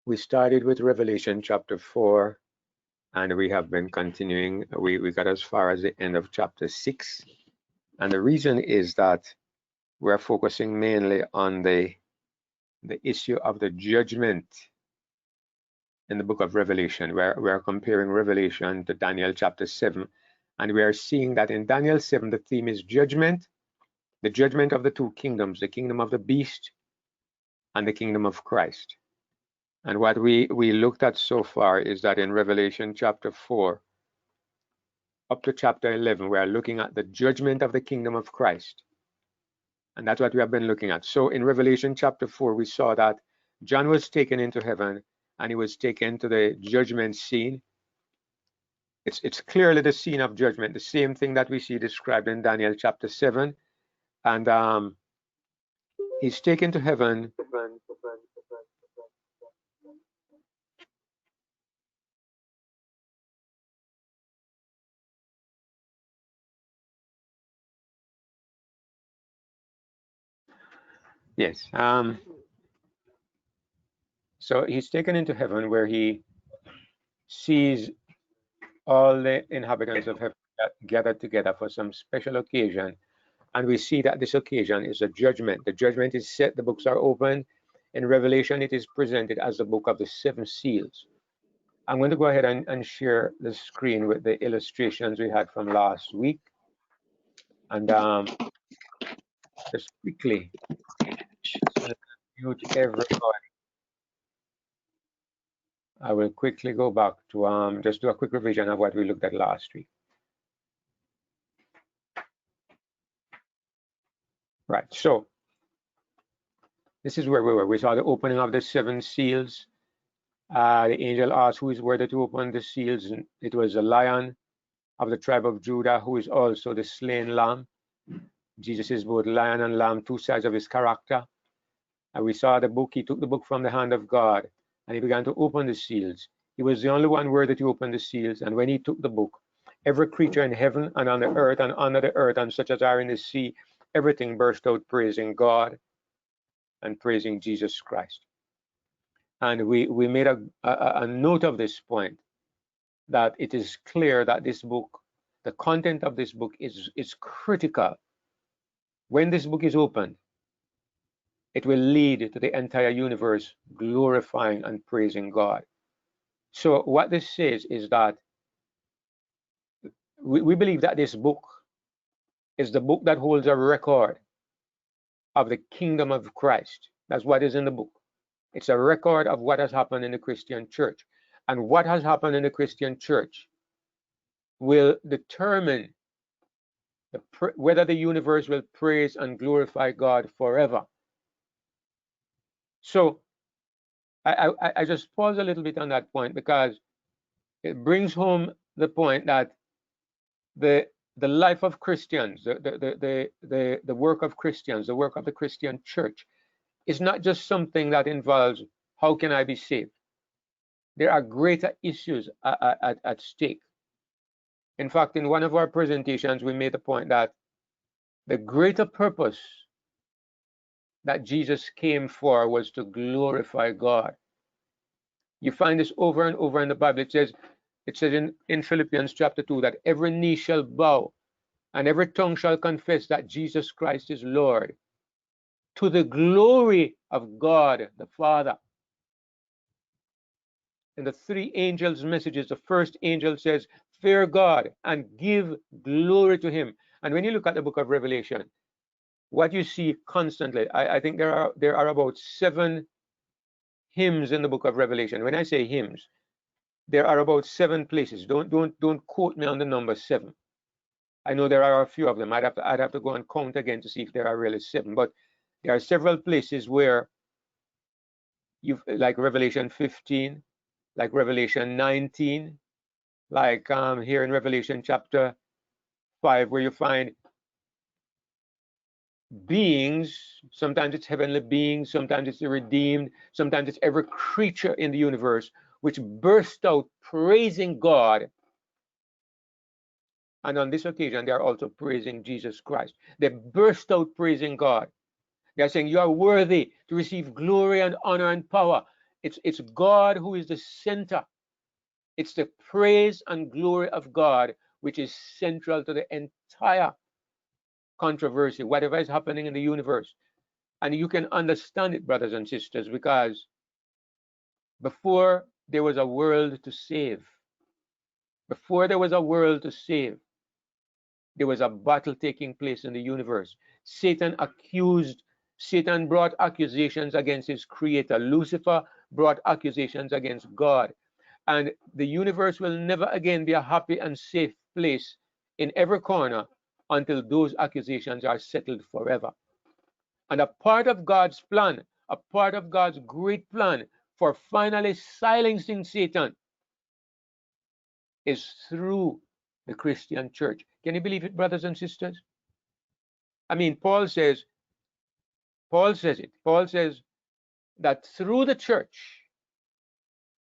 We started with Revelation chapter 4, and we have been continuing. We got as far as the end of chapter 6. And the reason is that we're focusing mainly on the issue of the judgment in the book of Revelation. We're comparing Revelation to Daniel chapter 7. And we are seeing that in Daniel 7, the theme is judgment, the judgment of the two kingdoms, the kingdom of the beast and the kingdom of Christ. And what we looked at so far is that in Revelation chapter 4 up to chapter 11, we are looking at the judgment of the kingdom of Christ. And that's what we have been looking at. So in Revelation chapter 4, we saw that John was taken into heaven and he was taken to the judgment scene. It's clearly the scene of judgment, the same thing that we see described in Daniel chapter 7. And he's taken to heaven. Yes. So he's taken into heaven where he sees all the inhabitants of heaven gathered together for some special occasion. And we see that this occasion is a judgment. The judgment is set, the books are opened. In Revelation, it is presented as the book of the 7 seals. I'm going to go ahead and share the screen with the illustrations we had from last week. And just quickly, mute everybody. I will quickly go back to just do a quick revision of what we looked at last week. Right, so this is where we were. We saw the opening of the 7 seals. The angel asked who is worthy to open the seals, and it was a lion of the tribe of Judah, who is also the slain lamb. Jesus is both lion and lamb, two sides of his character. And we saw the book. He took the book from the hand of God, and he began to open the seals. He was the only one worthy to open the seals. And when he took the book, every creature in heaven and on the earth and under the earth and such as are in the sea, everything burst out praising God and praising Jesus Christ. And we made a note of this point, that it is clear that this book, the content of this book is critical. When this book is opened, it will lead to the entire universe glorifying and praising God. So what this says is that we believe that this book is the book that holds a record of the kingdom of Christ. That's what is in the book. It's a record of what has happened in the Christian church. And what has happened in the Christian church will determine whether the universe will praise and glorify God forever. So I just pause a little bit on that point, because it brings home the point that the life of Christians, the work of Christians, the work of the Christian church is not just something that involves how can I be saved. There are greater issues at stake. In fact, in one of our presentations, we made the point that the greater purpose that Jesus came for was to glorify God. You find this over and over in the Bible. It says in Philippians chapter 2 that every knee shall bow and every tongue shall confess that Jesus Christ is Lord, to the glory of God the Father. In the 3 angels' messages, the first angel says, fear God and give glory to him. And when you look at the book of Revelation, what you see constantly, I think there are about 7 hymns in the book of Revelation. When I say hymns, there are about 7 places. Don't quote me on the number 7. I know there are a few of them. I'd have to go and count again to see if there are really 7. But there are several places where like Revelation 15, like Revelation 19, like here in Revelation chapter 5, where you find beings. Sometimes it's heavenly beings, sometimes it's the redeemed, sometimes it's every creature in the universe which burst out praising God. And on this occasion, they are also praising Jesus Christ. They burst out praising God. They are saying, you are worthy to receive glory and honor and power. It's God who is the center. It's the praise and glory of God which is central to the entire controversy, whatever is happening in the universe. And you can understand it, brothers and sisters, because before there was a world to save, before there was a world to save, there was a battle taking place in the universe. Satan brought accusations against his creator. Lucifer brought accusations against God. And the universe will never again be a happy and safe place in every corner until those accusations are settled forever. And a part of God's plan, a part of God's great plan for finally silencing Satan is through the Christian church. Can you believe it, brothers and sisters? I mean, Paul says that through the church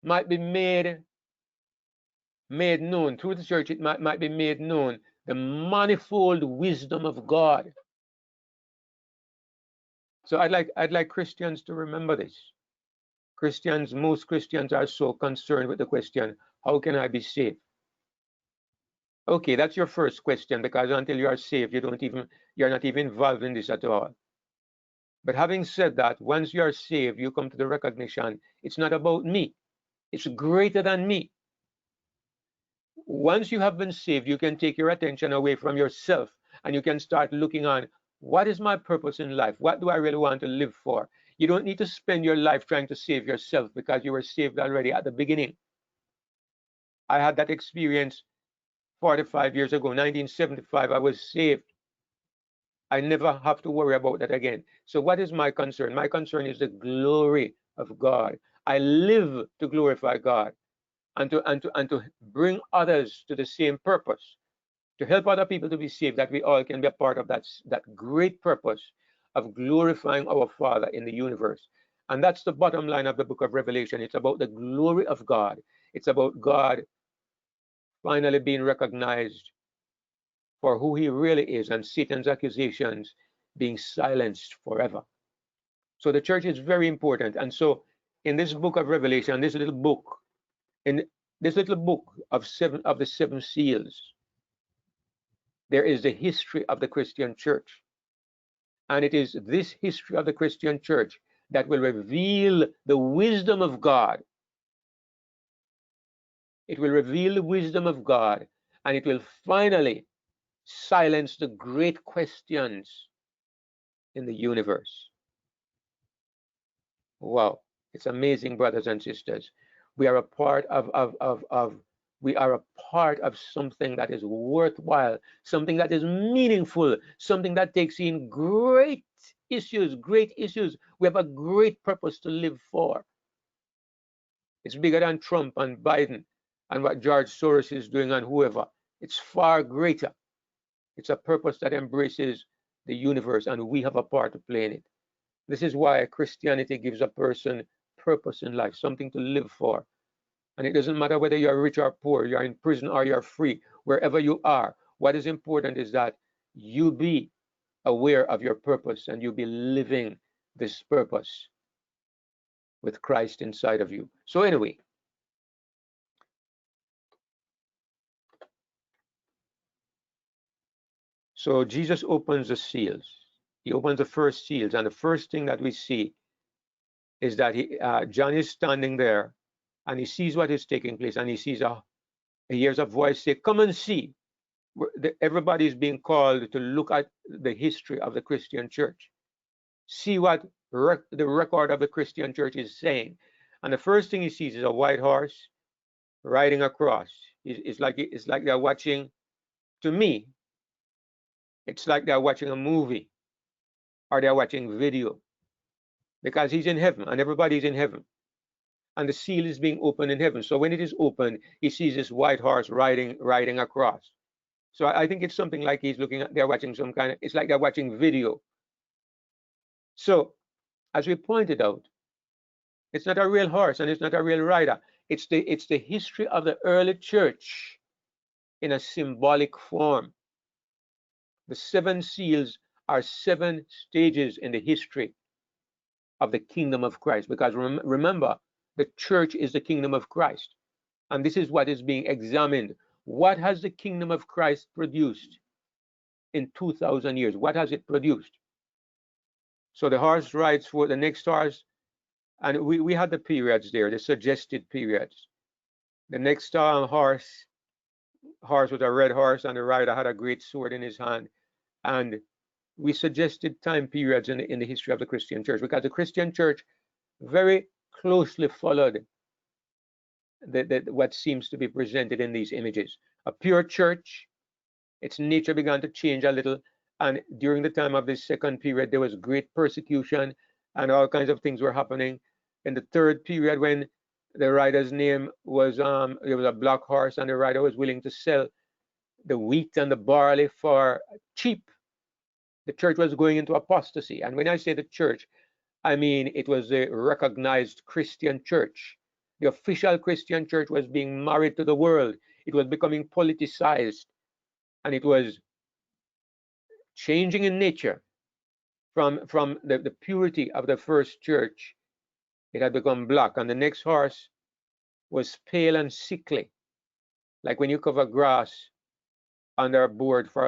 might be made known, through the church it might be made known the manifold wisdom of God. So I'd like Christians to remember this. Most Christians are so concerned with the question, how can I be saved? Okay, that's your first question, because until you are saved, you're not even involved in this at all. But having said that, once you are saved, you come to the recognition, it's not about me. It's greater than me. Once you have been saved, you can take your attention away from yourself and you can start looking on, what is my purpose in life? What do I really want to live for? You don't need to spend your life trying to save yourself, because you were saved already at the beginning. I had that experience 45 years ago, 1975, I was saved. I never have to worry about that again. So what is my concern? My concern is the glory of God. I live to glorify God and to bring others to the same purpose, to help other people to be saved, that we all can be a part of that great purpose of glorifying our Father in the universe. And that's the bottom line of the book of Revelation. It's about the glory of God. It's about God finally being recognized for who he really is, and Satan's accusations being silenced forever. So the church is very important. And so in this book of Revelation, in this little book of the seven seals, there is the history of the Christian church. And it is this history of the Christian church that will reveal the wisdom of God. It will reveal the wisdom of God, and it will finally silence the great questions in the universe. Wow, it's amazing, brothers and sisters. We are a part we are a part of something that is worthwhile, something that is meaningful, something that takes in great issues, great issues. We have a great purpose to live for. It's bigger than Trump and Biden and what George Soros is doing and whoever. It's far greater. It's a purpose that embraces the universe, and we have a part to play in it. This is why Christianity gives a person purpose in life, something to live for. And it doesn't matter whether you're rich or poor, you're in prison or you're free, wherever you are. What is important is that you be aware of your purpose and you be living this purpose with Christ inside of you. So anyway, so Jesus opens the seals. He opens the first seals, and the first thing that we see is that John is standing there, and he sees what is taking place, and he hears a voice say, "Come and see." Everybody is being called to look at the history of the Christian church, see what the record of the Christian church is saying. And the first thing he sees is a white horse riding across. It's like they're watching. To me, it's like they're watching a movie or they're watching video, because he's in heaven and everybody's in heaven. And the seal is being opened in heaven. So when it is opened, he sees this white horse riding across. So I think it's something like they're watching some kind of, it's like they're watching video. So as we pointed out, it's not a real horse and it's not a real rider. It's the history of the early church in a symbolic form. The seven seals are seven stages in the history of the kingdom of Christ. Because remember, The church is the kingdom of Christ. And this is what is being examined. What has the kingdom of Christ produced in 2,000 years? What has it produced? So the horse rides for the next horse, and we had the periods there, the suggested periods. The next horse was a red horse, and the rider had a great sword in his hand. And we suggested time periods in the history of the Christian church, because the Christian church very closely followed what seems to be presented in these images. A pure church, its nature began to change a little, and during the time of this second period, there was great persecution, and all kinds of things were happening. In the third period, when the rider's name was, there was a black horse, and the rider was willing to sell the wheat and the barley for cheap, the church was going into apostasy. And when I say the church, I mean it was a recognized Christian church. The official Christian church was being married to the world. It was becoming politicized, and it was changing in nature from the purity of the first church. It had become black, and the next horse was pale and sickly, like when you cover grass under a board for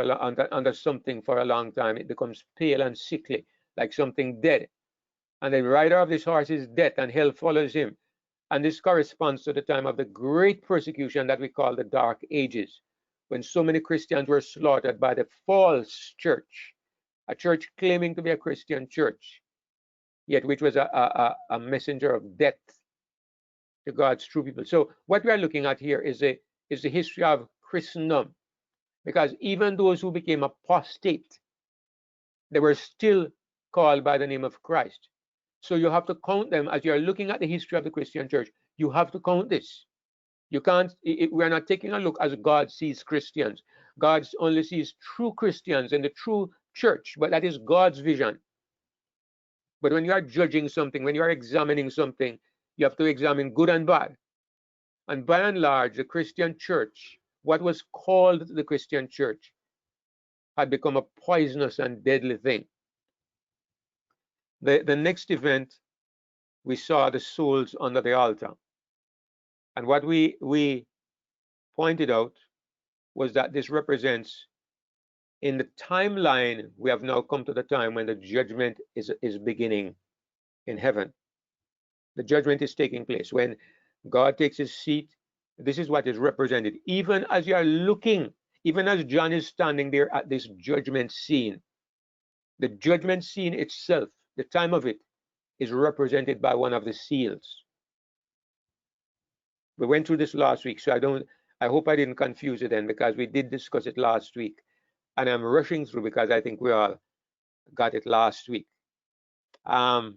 under something for a long time. It becomes pale and sickly, like something dead. And the rider of this horse is death, and hell follows him. And this corresponds to the time of the great persecution that we call the Dark Ages, when so many Christians were slaughtered by the false church, a church claiming to be a Christian church, yet which was a messenger of death to God's true people. So what we are looking at here is the history of Christendom, because even those who became apostate, they were still called by the name of Christ. So you have to count them as you're looking at the history of the Christian church. You have to count this. You can't, we're not taking a look as God sees Christians. God only sees true Christians in the true church, but that is God's vision. But when you are judging something, when you are examining something, you have to examine good and bad. And by and large, the Christian church, what was called the Christian church, had become a poisonous and deadly thing. The next event, we saw the souls under the altar. And what we pointed out was that this represents, in the timeline, we have now come to the time when the judgment is beginning in heaven. The judgment is taking place. When God takes his seat, this is what is represented. Even as you are looking, even as John is standing there at this judgment scene, the judgment scene itself, the time of it, is represented by one of the seals. We went through this last week, so I hope I didn't confuse it then, because we did discuss it last week. And I'm rushing through because I think we all got it last week. And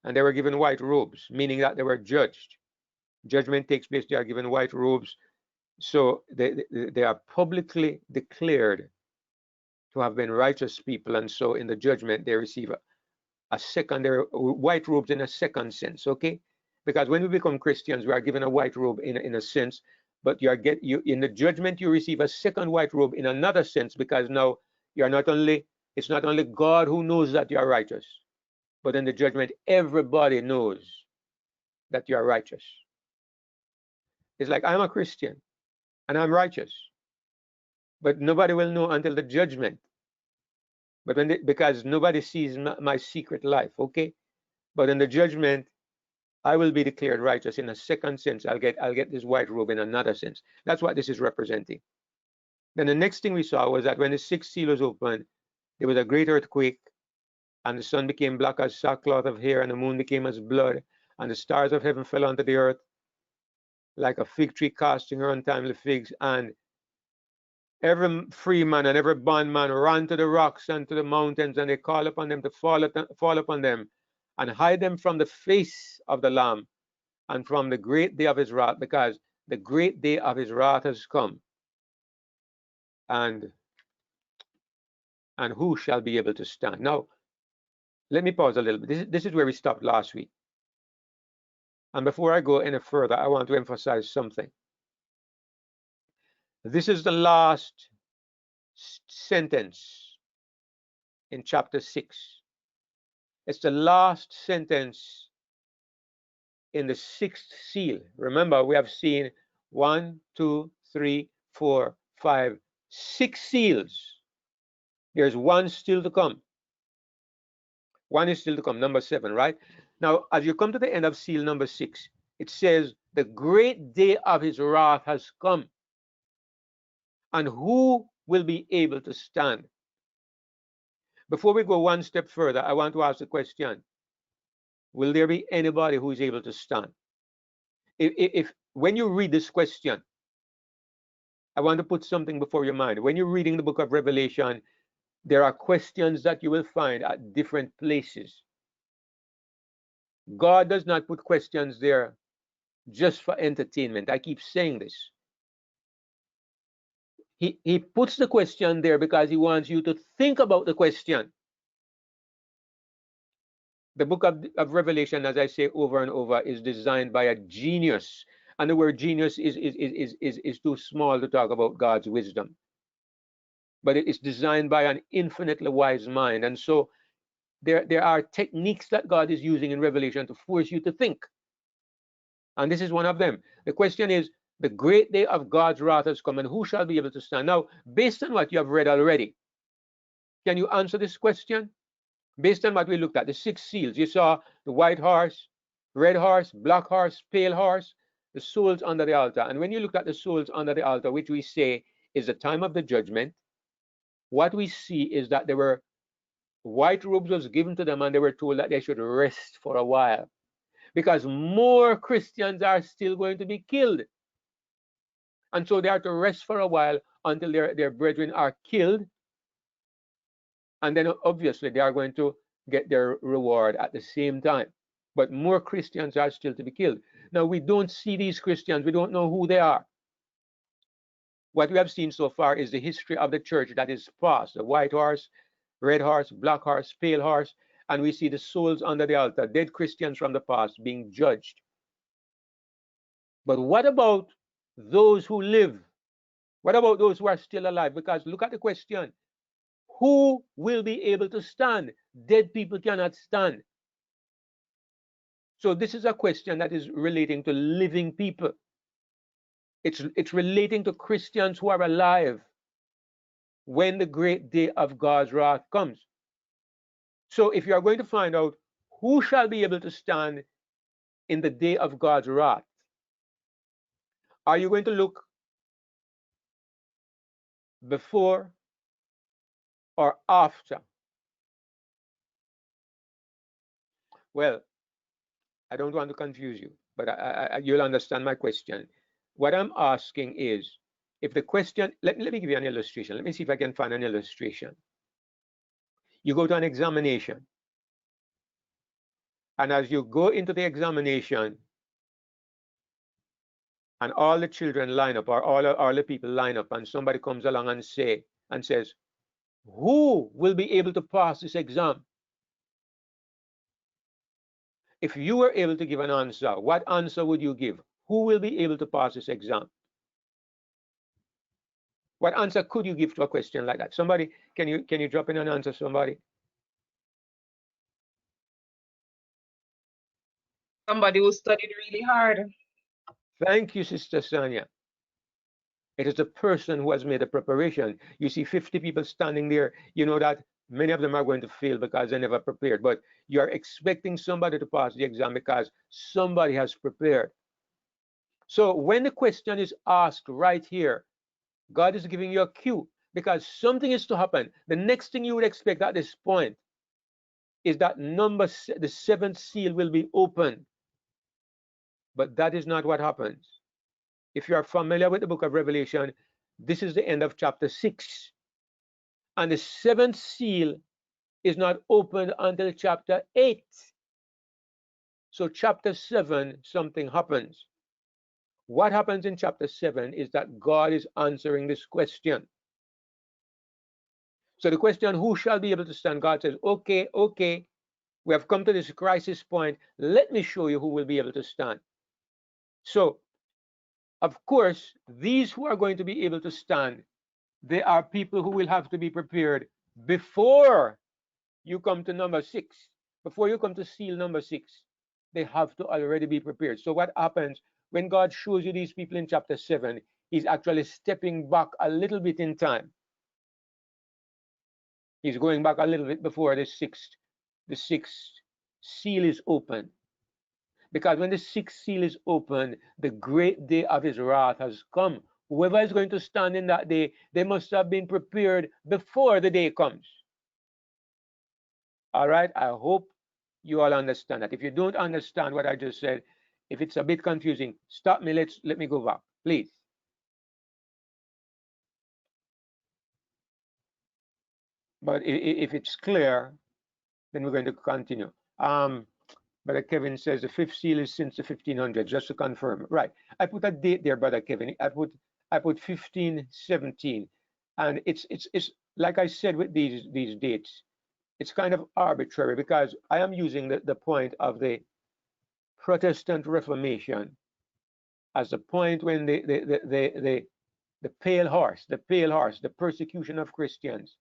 they were given white robes, meaning that they were judged. Judgment takes place, they are given white robes. So they are publicly declared to have been righteous people. And so in the judgment, they receive a secondary white robes in a second sense, okay? Because when we become Christians, we are given a white robe in a sense, but you in the judgment you receive a second white robe in another sense, because now you're not only, it's not only God who knows that you are righteous, but in the judgment everybody knows that you are righteous. It's like, I'm a Christian and I'm righteous, but nobody will know until the judgment. But because nobody sees my secret life, okay? But in the judgment, I will be declared righteous in a second sense. I'll get this white robe in another sense. That's what this is representing. Then the next thing we saw was that when the sixth seal was opened, there was a great earthquake, and the sun became black as sackcloth of hair, and the moon became as blood, and the stars of heaven fell onto the earth like a fig tree casting her untimely figs. And every free man and every bondman ran to the rocks and to the mountains, and they called upon them to fall upon them and hide them from the face of the Lamb and from the great day of his wrath, because the great day of his wrath has come. And who shall be able to stand? Now, let me pause a little bit. This is where we stopped last week. And before I go any further, I want to emphasize something. This is the last sentence in chapter 6. It's the last sentence in the sixth seal. Remember, we have seen 1, 2, 3, 4, 5, 6 seals. There's one still to come. One is still to come, number 7, right? Now, as you come to the end of seal number 6, it says, the great day of his wrath has come. And who will be able to stand? Before we go one step further, I want to ask the question, will there be anybody who is able to stand? If when you read this question, I want to put something before your mind. When you're reading the book of Revelation, there are questions that you will find at different places. God does not put questions there just for entertainment. I keep saying this. He puts the question there because he wants you to think about the question. The book of Revelation, as I say over and over, is designed by a genius. And the word genius is too small to talk about God's wisdom. But it is designed by an infinitely wise mind. And so there are techniques that God is using in Revelation to force you to think. And this is one of them. The question is, the great day of God's wrath has come, and who shall be able to stand? Now, based on what you have read already, can you answer this question? Based on what we looked at, the 6 seals, you saw the white horse, red horse, black horse, pale horse, the souls under the altar. And when you look at the souls under the altar, which we say is the time of the judgment, what we see is that there were white robes was given to them, and they were told that they should rest for a while, because more Christians are still going to be killed. And so they are to rest for a while until their brethren are killed. And then obviously they are going to get their reward at the same time. But more Christians are still to be killed. Now, we don't see these Christians. We don't know who they are. What we have seen so far is the history of the church that is past. The white horse, red horse, black horse, pale horse. And we see the souls under the altar, dead Christians from the past being judged. But what about those who live? What about those who are still alive? Because look at the question. Who will be able to stand? Dead people cannot stand. So this is a question that is relating to living people. It's relating to Christians who are alive when the great day of God's wrath comes. So if you are going to find out who shall be able to stand in the day of God's wrath, are you going to look before or after? Well, I don't want to confuse you, but you'll understand my question. What I'm asking is, if the question, let me give you an illustration. Let me see if I can find an illustration. You go to an examination, and as you go into the examination, and all the children line up, or all the people line up, and somebody comes along and says, who will be able to pass this exam? If you were able to give an answer, what answer would you give? Who will be able to pass this exam? What answer could you give to a question like that? Somebody, can you drop in an answer, somebody? Somebody who studied really hard. Thank you, Sister Sonia. It is a person who has made a preparation. You see 50 people standing there, you know that many of them are going to fail because they never prepared. But you're expecting somebody to pass the exam because somebody has prepared. So when the question is asked right here, God is giving you a cue because something is to happen. The next thing you would expect at this point is that the 7th seal will be opened. But that is not what happens. If you are familiar with the book of Revelation, this is the end of chapter 6. And the 7th seal is not opened until chapter 8. So chapter 7, something happens. What happens in chapter 7 is that God is answering this question. So the question, who shall be able to stand? God says, okay, we have come to this crisis point. Let me show you who will be able to stand. So, of course, these who are going to be able to stand, they are people who will have to be prepared before you come to number 6, before you come to seal number 6. they have to already be prepared. So what happens when God shows you these people in chapter 7, he's actually stepping back a little bit in time. He's going back a little bit before the sixth seal is open. Because when the sixth seal is open, the great day of his wrath has come. Whoever is going to stand in that day, they must have been prepared before the day comes. All right, I hope you all understand that. If you don't understand what I just said, if it's a bit confusing, stop me. Let me go back, please. But if it's clear, then we're going to continue. Brother Kevin says the fifth seal is since the 1500s, just to confirm. Right. I put a date there, Brother Kevin. I put 1517, and it's like I said with these dates, it's kind of arbitrary because I am using the point of the Protestant Reformation as the point when the pale horse, the persecution of Christians,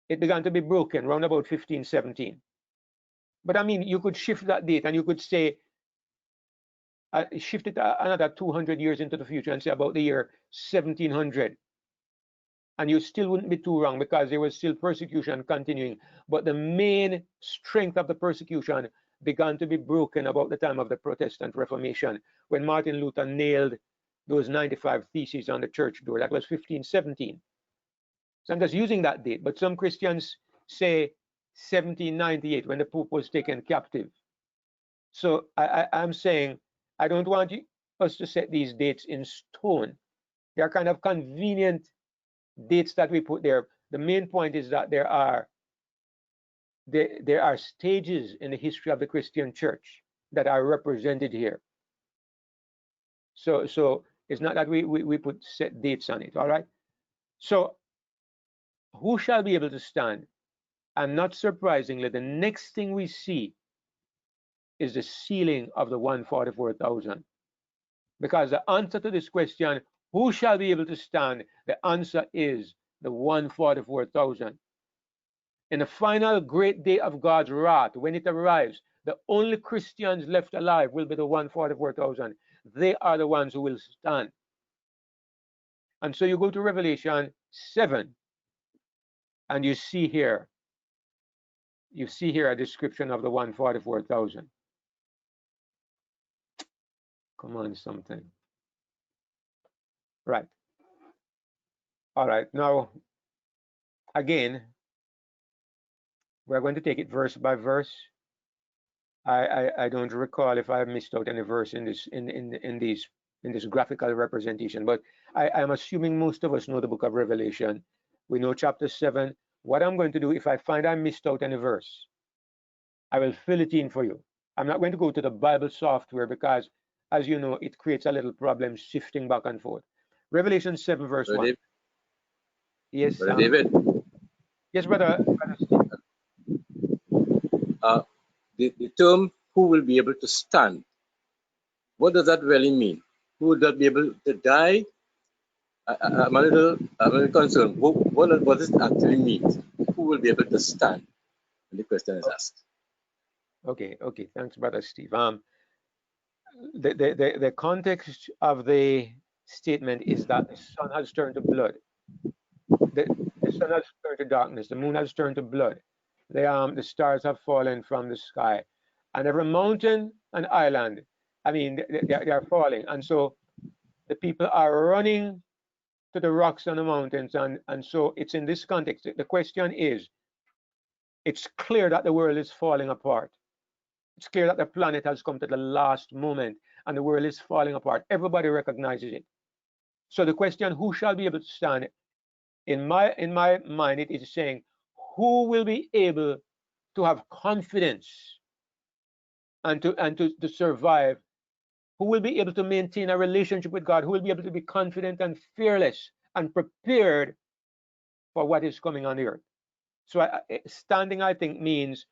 it began to be broken around about 1517. But I mean, you could shift that date and you could say, shift it another 200 years into the future and say about the year 1700. And you still wouldn't be too wrong because there was still persecution continuing. But the main strength of the persecution began to be broken about the time of the Protestant Reformation, when Martin Luther nailed those 95 theses on the church door. That was 1517. So I'm just using that date. But some Christians say 1798, when the Pope was taken captive. So I'm saying I don't want us to set these dates in stone. They are kind of convenient dates that we put there. The main point is that there are stages in the history of the Christian church that are represented here. So it's not that we put set dates on it. All right. So who shall be able to stand? And not surprisingly, the next thing we see is the sealing of the 144,000. Because the answer to this question, who shall be able to stand? The answer is the 144,000. In the final great day of God's wrath, when it arrives, the only Christians left alive will be the 144,000. They are the ones who will stand. And so you go to Revelation 7, and you see here a description of the 144,000. Come on, something. Right. All right. Now, again, we're going to take it verse by verse. I don't recall if I missed out any verse in this graphical representation, but I'm assuming most of us know the book of Revelation. We know chapter 7. What I'm going to do, if I find I missed out any verse, I will fill it in for you. I'm not going to go to the Bible software because, as you know, it creates a little problem shifting back and forth. Revelation 7 verse 1. David. Yes, Brother David. Yes, brother Steve. The term "who will be able to stand," what does that really mean? Who will that be able to die? I'm a little concerned. What does it actually mean? Who will be able to stand? And the question is asked. Okay, thanks, brother Steve. The context of the statement is that the sun has turned to blood. The sun has turned to darkness. The moon has turned to blood. The stars have fallen from the sky, and every mountain and island, I mean, they are falling. And so the people are running to the rocks and the mountains, and so it's in this context. The question is, it's clear that the world is falling apart. It's clear that the planet has come to the last moment and the world is falling apart. Everybody recognizes it. So the question, who shall be able to stand? In my mind, it is saying, who will be able to have confidence and to survive? Who will be able to maintain a relationship with God? Who will be able to be confident and fearless and prepared for what is coming on the earth? So standing, I think, means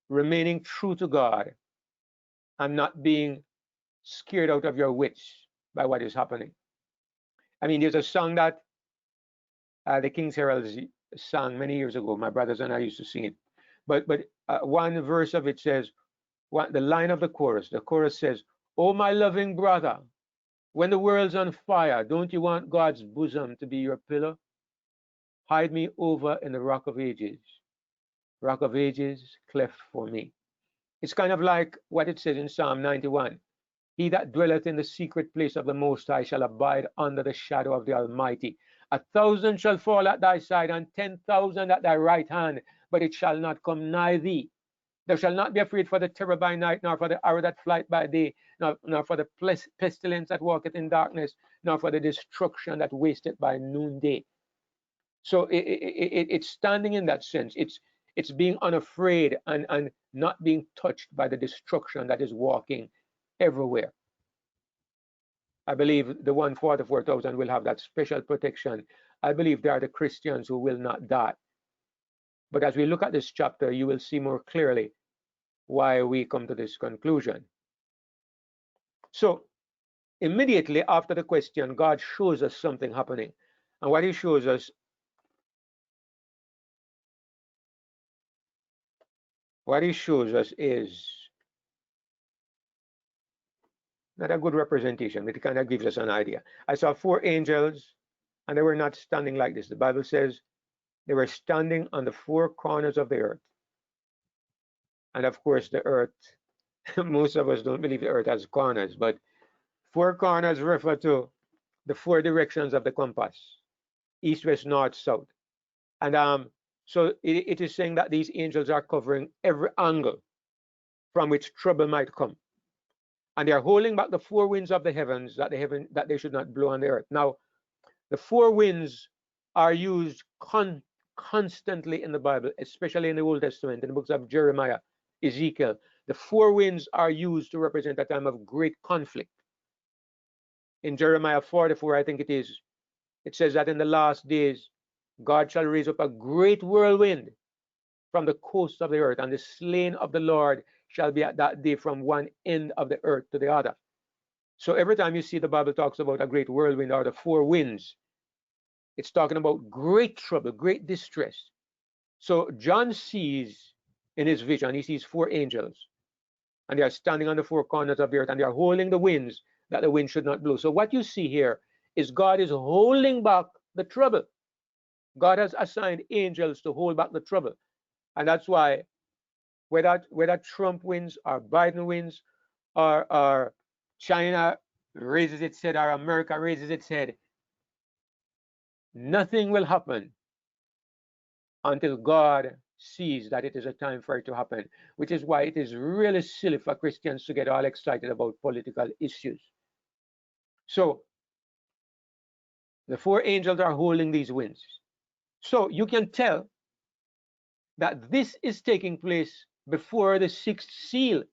remaining true to God and not being scared out of your wits by what is happening. I mean, there's a song that the King's Heralds sang many years ago. My brothers and I used to sing it. But one verse of it says, what the line of the chorus. The chorus says, "Oh, my loving brother, when the world's on fire, don't you want God's bosom to be your pillow? Hide me over in the rock of ages, cleft for me." It's kind of like what it says in Psalm 91. He that dwelleth in the secret place of the Most High shall abide under the shadow of the Almighty. 1,000 shall fall at thy side, and 10,000 at thy right hand, but it shall not come nigh thee. Thou shalt not be afraid for the terror by night, nor for the arrow that flieth by day, nor for the pestilence that walketh in darkness, nor for the destruction that wasteth by noonday. So it's standing in that sense. It's being unafraid and not being touched by the destruction that is walking everywhere. I believe the 144,000 will have that special protection. I believe they are the Christians who will not die. But as we look at this chapter, you will see more clearly why we come to this conclusion. So immediately after the question, God shows us something happening. And what he shows us, is not a good representation, but it kind of gives us an idea. I saw 4 angels, and they were not standing like this. The Bible says they were standing on the 4 corners of the earth. And of course, the earth, most of us don't believe the earth has corners, but 4 corners refer to the 4 directions of the compass: east, west, north, south. And so it is saying that these angels are covering every angle from which trouble might come. And they are holding back the 4 winds of the heavens that they should not blow on the earth. Now, the 4 winds are used constantly in the Bible, especially in the Old Testament, in the books of Jeremiah, Ezekiel. The 4 winds are used to represent a time of great conflict. In Jeremiah 44, I think it says that in the last days, God shall raise up a great whirlwind from the coasts of the earth, and the slain of the Lord shall be at that day from one end of the earth to the other. So every time you see the Bible talks about a great whirlwind or the 4 winds, it's talking about great trouble, great distress. So John sees in his vision, he sees 4 angels, and they are standing on the 4 corners of the earth, and they are holding the winds that the wind should not blow. So what you see here is God is holding back the trouble. God has assigned angels to hold back the trouble. And that's why whether Trump wins or Biden wins or China raises its head or America raises its head, nothing will happen until God sees that it is a time for it to happen, which is why it is really silly for Christians to get all excited about political issues. So the 4 angels are holding these winds. So you can tell that this is taking place before the 6th seal.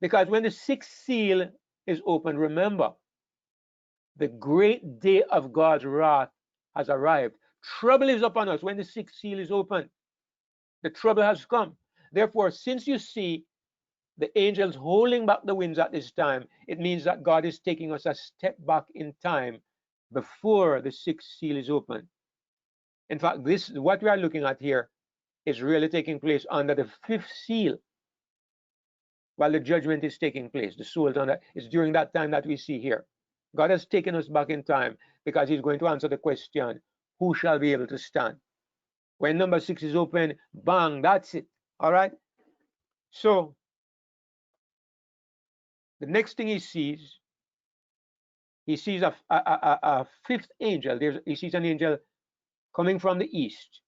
Because when the 6th seal is opened, remember, the great day of God's wrath has arrived. Trouble is upon us when the 6th seal is opened. The trouble has come. Therefore, since you see the angels holding back the winds at this time, it means that God is taking us a step back in time before the 6th seal is opened. In fact, what we are looking at here is really taking place under the 5th seal, while the judgment is taking place. The souls it's during that time that we see here. God has taken us back in time because he's going to answer the question, who shall be able to stand? When number 6 is open, bang, that's it. All right? So the next thing he sees a 5th angel. He sees an angel coming from the east,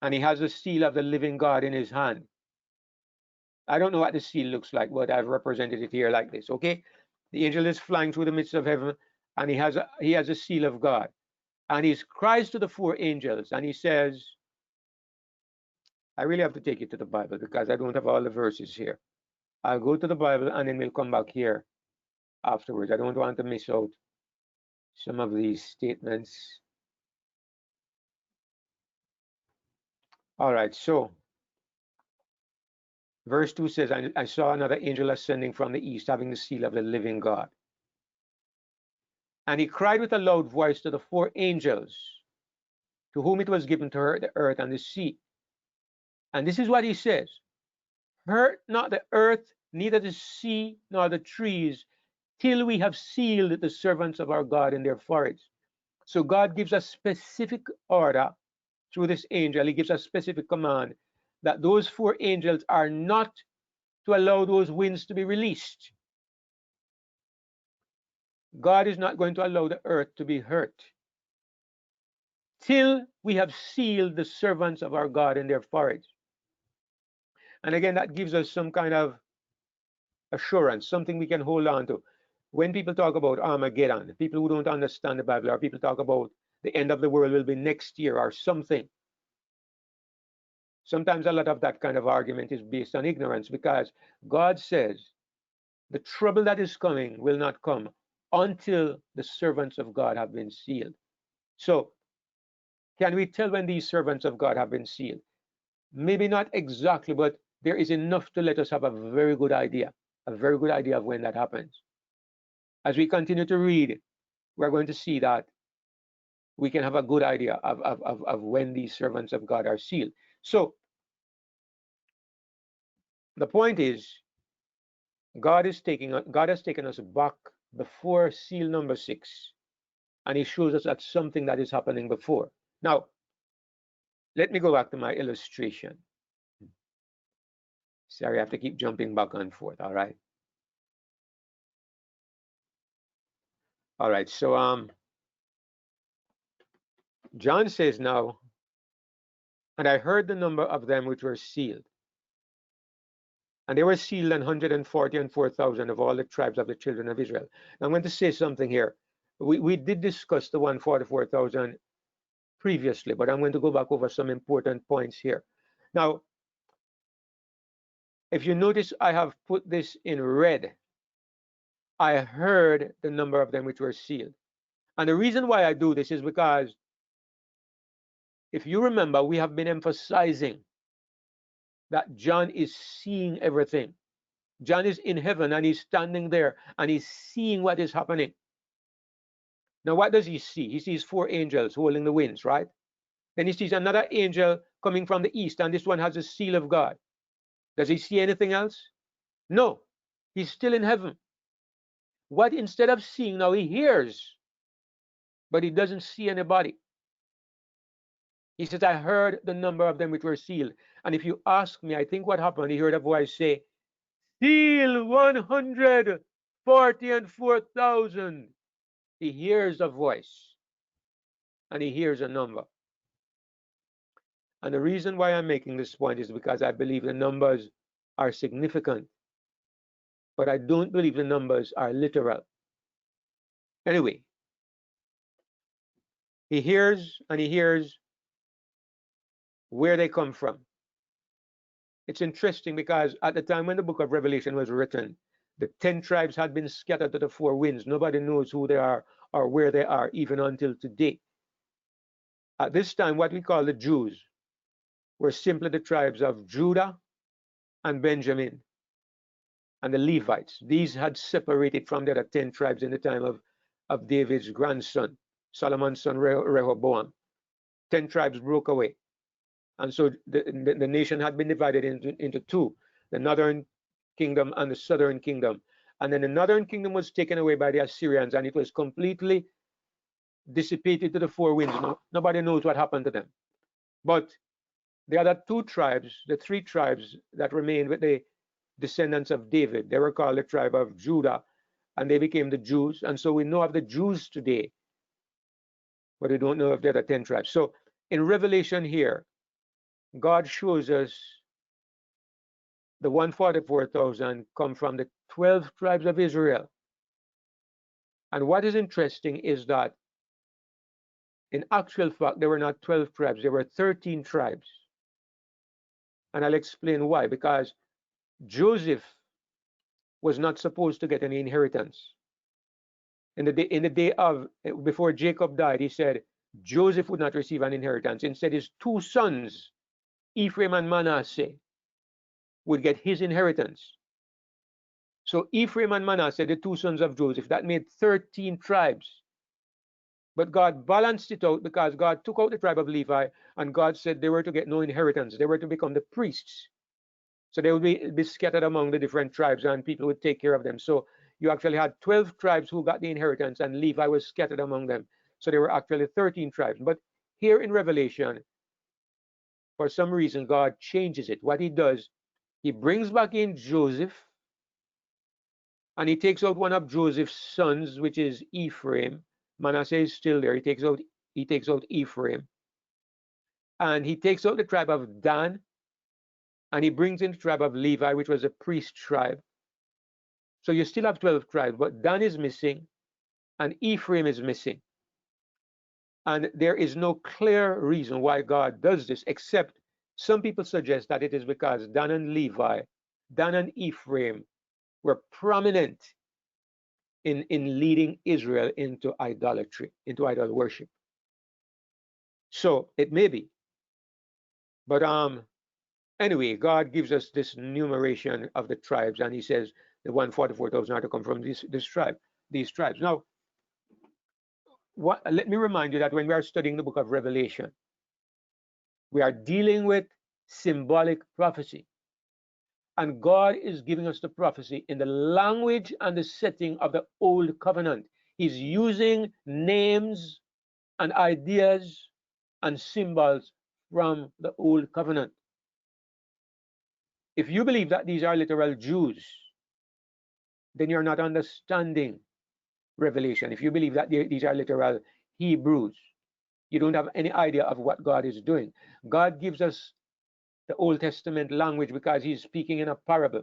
and he has the seal of the living God in his hand. I don't know what the seal looks like, but I've represented it here like this, okay? The angel is flying through the midst of heaven, and he has a seal of God. And he cries to the 4 angels, and he says, I really have to take you to the Bible because I don't have all the verses here. I'll go to the Bible, and then we'll come back here afterwards. I don't want to miss out some of these statements. All right, so verse 2 says, I saw another angel ascending from the east, having the seal of the living God. And he cried with a loud voice to the 4 angels, to whom it was given to hurt the earth and the sea. And this is what he says: hurt not the earth, neither the sea nor the trees, till we have sealed the servants of our God in their foreheads. So God gives a specific order through this angel. He gives a specific command that those four angels are not to allow those winds to be released. God is not going to allow the earth to be hurt till we have sealed the servants of our God in their foreheads. And again, that gives us some kind of assurance, something we can hold on to. When people talk about Armageddon, people who don't understand the Bible, or people talk about the end of the world will be next year or something. Sometimes a lot of that kind of argument is based on ignorance, because God says the trouble that is coming will not come until the servants of God have been sealed. So, can we tell when these servants of God have been sealed? Maybe not exactly, but there is enough to let us have a very good idea of when that happens. As we continue to read, we're going to see that we can have a good idea of when these servants of God are sealed. So, the point is, God has taken us back before seal number 6, and He shows us that something that is happening before. Now, let me go back to my illustration. Sorry, I have to keep jumping back and forth. All right. All right. So, John says now, and I heard the number of them which were sealed, and they were sealed 144,000 of all the tribes of the children of Israel. Now, I'm going to say something here. We did discuss the 144,000 previously, but I'm going to go back over some important points here. Now, if you notice, I have put this in red. I heard the number of them which were sealed. And the reason why I do this is because, if you remember, we have been emphasizing that John is seeing everything. John is in heaven and he's standing there and he's seeing what is happening. Now, what does he see? He sees 4 angels holding the winds, right? Then he sees another angel coming from the east, and this one has a seal of God. Does he see anything else? No. He's still in heaven. What instead of seeing now, he hears, but he doesn't see anybody. He says, I heard the number of them which were sealed. And if you ask me, I think what happened, he heard a voice say, seal 144,000. He hears a voice and he hears a number. And the reason why I'm making this point is because I believe the numbers are significant, but I don't believe the numbers are literal. Anyway, he hears and he hears where they come from. It's interesting because at the time when the book of Revelation was written, the 10 tribes had been scattered to the 4 winds. Nobody knows who they are or where they are, even until today. At this time, what we call the Jews were simply the tribes of Judah and Benjamin and the Levites. These had separated from the other 10 tribes in the time of David's grandson, Solomon's son Rehoboam. 10 tribes broke away. And so the nation had been divided into 2, the northern kingdom and the southern kingdom. And then the northern kingdom was taken away by the Assyrians, and it was completely dissipated to the 4 winds. Nobody knows what happened to them. But the other 2 tribes, the 3 tribes that remained with the descendants of David, they were called the tribe of Judah, and they became the Jews. And so we know of the Jews today, but we don't know of the other 10 tribes. So in Revelation here, God shows us the 144,000 come from the 12 tribes of Israel. And what is interesting is that in actual fact, there were not 12 tribes, there were 13 tribes. And I'll explain why. Because Joseph was not supposed to get any inheritance. In the day of, before Jacob died, he said Joseph would not receive an inheritance. Instead, his 2 sons, Ephraim and Manasseh, would get his inheritance. So Ephraim and Manasseh, the 2 sons of Joseph, that made 13 tribes. But God balanced it out because God took out the tribe of Levi, and God said they were to get no inheritance. They were to become the priests. So they would be scattered among the different tribes, and people would take care of them. So you actually had 12 tribes who got the inheritance, and Levi was scattered among them. So there were actually 13 tribes. But here in Revelation, for some reason, God changes it. What he does, he brings back in Joseph, and he takes out one of Joseph's sons, which is Ephraim. Manasseh is still there. He takes out Ephraim. And he takes out the tribe of Dan, and he brings in the tribe of Levi, which was a priest tribe. So you still have 12 tribes, but Dan is missing, and Ephraim is missing. And there is no clear reason why God does this, except some people suggest that it is because Dan and Ephraim were prominent in leading Israel into idolatry, into idol worship. So it may be. But anyway, God gives us this numeration of the tribes, and he says the 144,000 are to come from these tribes. Now, let me remind you that when we are studying the book of Revelation, we are dealing with symbolic prophecy. And God is giving us the prophecy in the language and the setting of the old covenant. He's using names and ideas and symbols from the old covenant. If you believe that these are literal Jews, then you're not understanding Revelation. If you believe that these are literal Hebrews, you don't have any idea of what God is doing. God gives us the Old Testament language because he's speaking in a parable.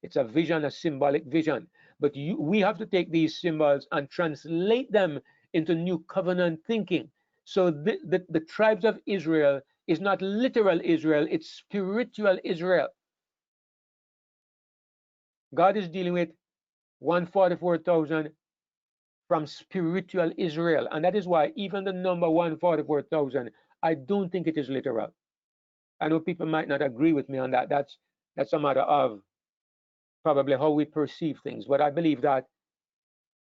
It's a vision, a symbolic vision. But we have to take these symbols and translate them into new covenant thinking. So the tribes of Israel is not literal Israel, it's spiritual Israel. God is dealing with 144,000 from spiritual Israel. And that is why even the number 144,000, I don't think it is literal. I know people might not agree with me on that. That's a matter of probably how we perceive things. But I believe that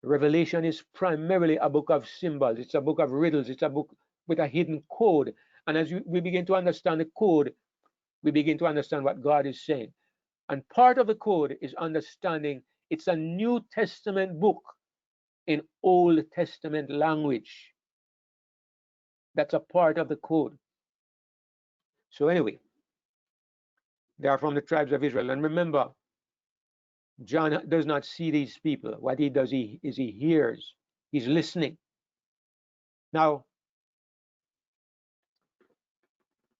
Revelation is primarily a book of symbols. It's a book of riddles. It's a book with a hidden code. And as we begin to understand the code, we begin to understand what God is saying. And part of the code is understanding it's a New Testament book in Old Testament language. That's a part of the code. So anyway, they are from the tribes of Israel. And remember, John does not see these people. What he does is he hears. He's listening. Now,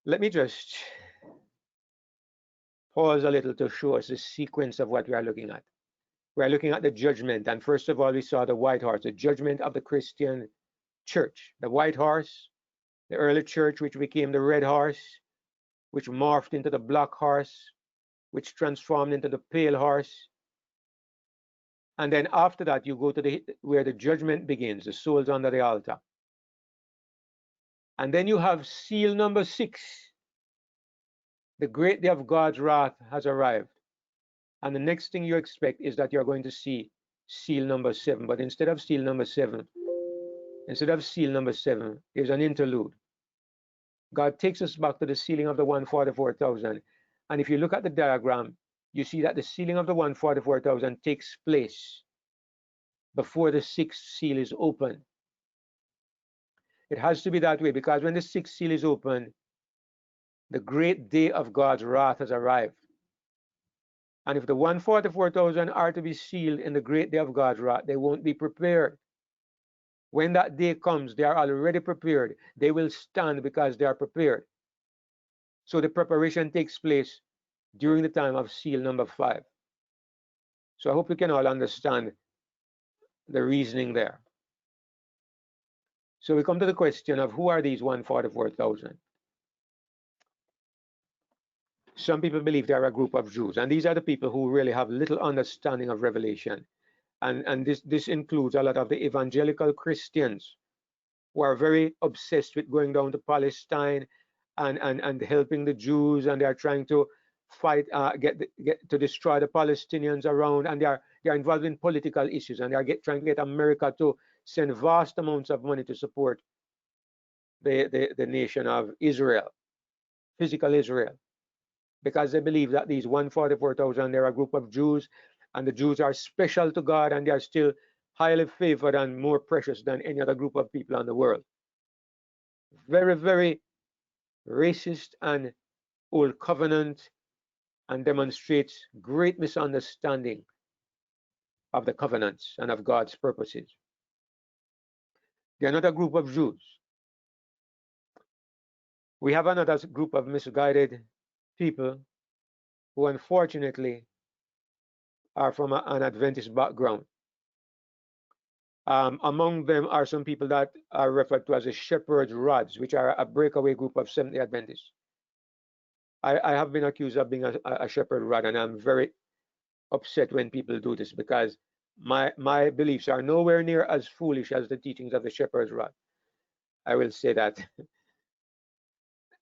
let me just pause a little to show us the sequence of what we are looking at. We are looking at the judgment. And first of all, we saw the white horse, the judgment of the Christian church. The white horse, the early church, which became the red horse, which morphed into the black horse, which transformed into the pale horse. And then after that, you go to where the judgment begins, the souls under the altar. And then you have seal number 6. The great day of God's wrath has arrived. And the next thing you expect is that you're going to see seal number 7. But instead of seal number 7, there's an interlude. God takes us back to the sealing of the 144,000. And if you look at the diagram, you see that the sealing of the 144,000 takes place before the 6th seal is open. It has to be that way because when the 6th seal is open, the great day of God's wrath has arrived. And if the 144,000 are to be sealed in the great day of God's wrath, they won't be prepared. When that day comes, they are already prepared. They will stand because they are prepared. So the preparation takes place during the time of seal number 5. So I hope we can all understand the reasoning there. So we come to the question of who are these 144,000? Some people believe they are a group of Jews, and these are the people who really have little understanding of Revelation. And this includes a lot of the evangelical Christians who are very obsessed with going down to Palestine and helping the Jews, and they are trying to fight, get to destroy the Palestinians around, and they are involved in political issues, and they are trying to get America to send vast amounts of money to support the nation of Israel, physical Israel. because they believe that these 144,000, they're a group of Jews, and the Jews are special to God, and they are still highly favored and more precious than any other group of people in the world. Very, very racist and old covenant, and demonstrates great misunderstanding of the covenants and of God's purposes. They're another group of Jews. We have another group of misguided people who unfortunately are from an Adventist background. Among them are some people that are referred to as the shepherd's rods, which are a breakaway group of Seventh-day Adventists. I have been accused of being a shepherd rod, and I'm very upset when people do this, because my beliefs are nowhere near as foolish as the teachings of the shepherd's rod. I will say that.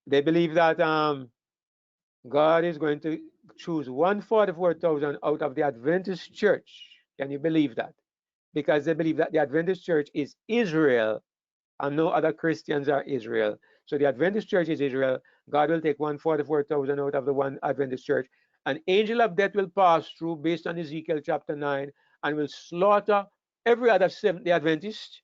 They believe that God is going to choose 144,000 out of the Adventist church. Can you believe that? Because they believe that the Adventist church is Israel and no other Christians are Israel. So the Adventist church is Israel. God will take 144,000 out of the one Adventist church. An angel of death will pass through based on Ezekiel chapter 9 and will slaughter every other Seventh-day Adventist.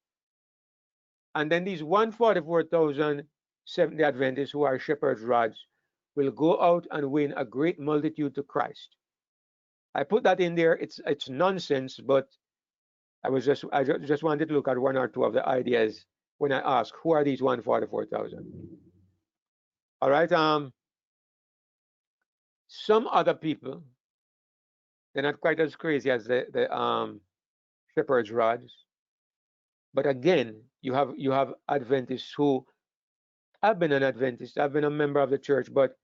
And then these 144,000 Seventh-day Adventists who are shepherds' rods will go out and win a great multitude to Christ. I put that in there. It's nonsense, but I just wanted to look at one or two of the ideas when I ask, who are these 144,000? All right. Some other people, they're not quite as crazy as the shepherds' rods, but again, you have Adventists who, I've been an Adventist, I've been a member of the church, but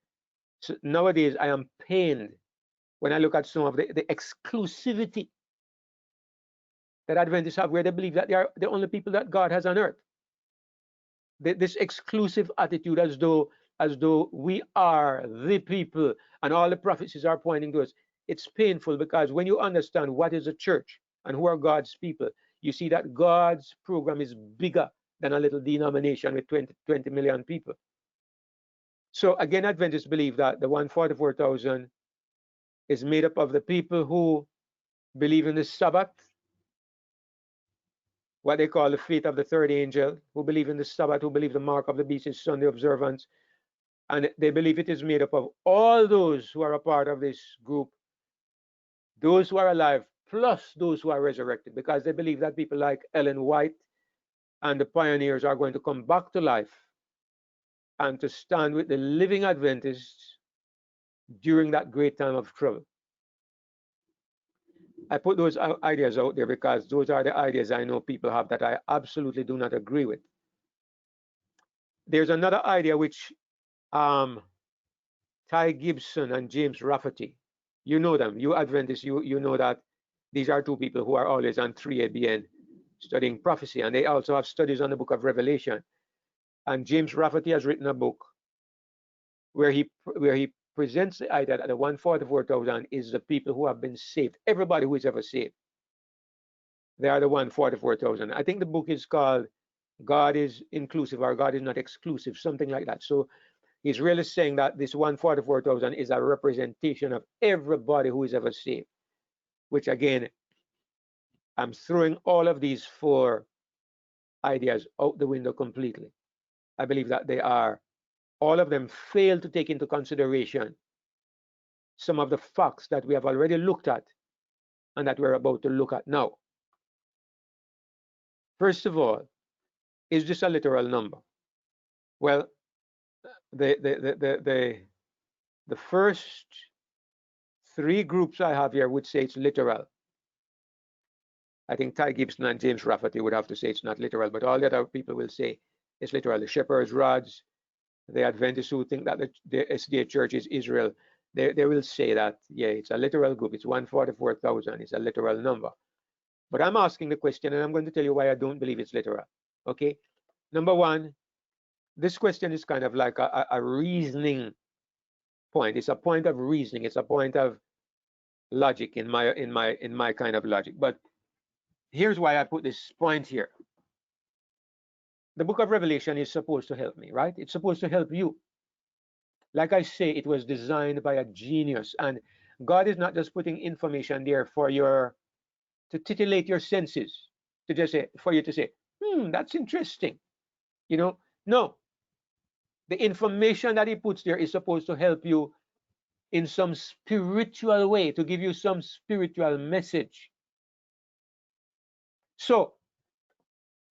nowadays I am pained when I look at some of the exclusivity that Adventists have, where they believe that they are the only people that God has on earth. This exclusive attitude, as though we are the people and all the prophecies are pointing to us. It's painful, because when you understand what is a church and who are God's people, you see that God's program is bigger than a little denomination with 20 million people. So again, Adventists believe that the 144,000 is made up of the people who believe in the Sabbath, what they call the faith of the third angel, who believe in the Sabbath, who believe the mark of the beast is Sunday observance, and they believe it is made up of all those who are a part of this group, those who are alive, plus those who are resurrected, because they believe that people like Ellen White and the pioneers are going to come back to life and to stand with the living Adventists during that great time of trouble. I put those ideas out there because those are the ideas I know people have that I absolutely do not agree with. There's another idea which Ty Gibson and James Rafferty, you know them, you Adventists, you know that these are two people who are always on 3ABN studying prophecy, and they also have studies on the book of Revelation. And James Rafferty has written a book where he presents the idea that the 144,000 is the people who have been saved, everybody who is ever saved. They are the 144,000. I think the book is called God is Inclusive or God is Not Exclusive, something like that. So he's really saying that this 144,000 is a representation of everybody who is ever saved, which again, I'm throwing all of these four ideas out the window completely. I believe that all of them fail to take into consideration some of the facts that we have already looked at and that we're about to look at now. First of all, is this a literal number? Well, the first three groups I have here would say it's literal. I think Ty Gibson and James Rafferty would have to say it's not literal, but all the other people will say it's literal. The shepherds' rods, the Adventists who think that the SDA church is Israel, they will say that, yeah, it's a literal group. It's 144,000. It's a literal number. But I'm asking the question, and I'm going to tell you why I don't believe it's literal. Okay? Number one, this question is kind of like a reasoning point. It's a point of reasoning. It's a point of logic in my kind of logic. But here's why I put this point here. The book of Revelation is supposed to help me, right? It's supposed to help you. Like I say, it was designed by a genius, and God is not just putting information there for to titillate your senses, to just say, for you to say, that's interesting. You know, no, the information that he puts there is supposed to help you in some spiritual way, to give you some spiritual message. So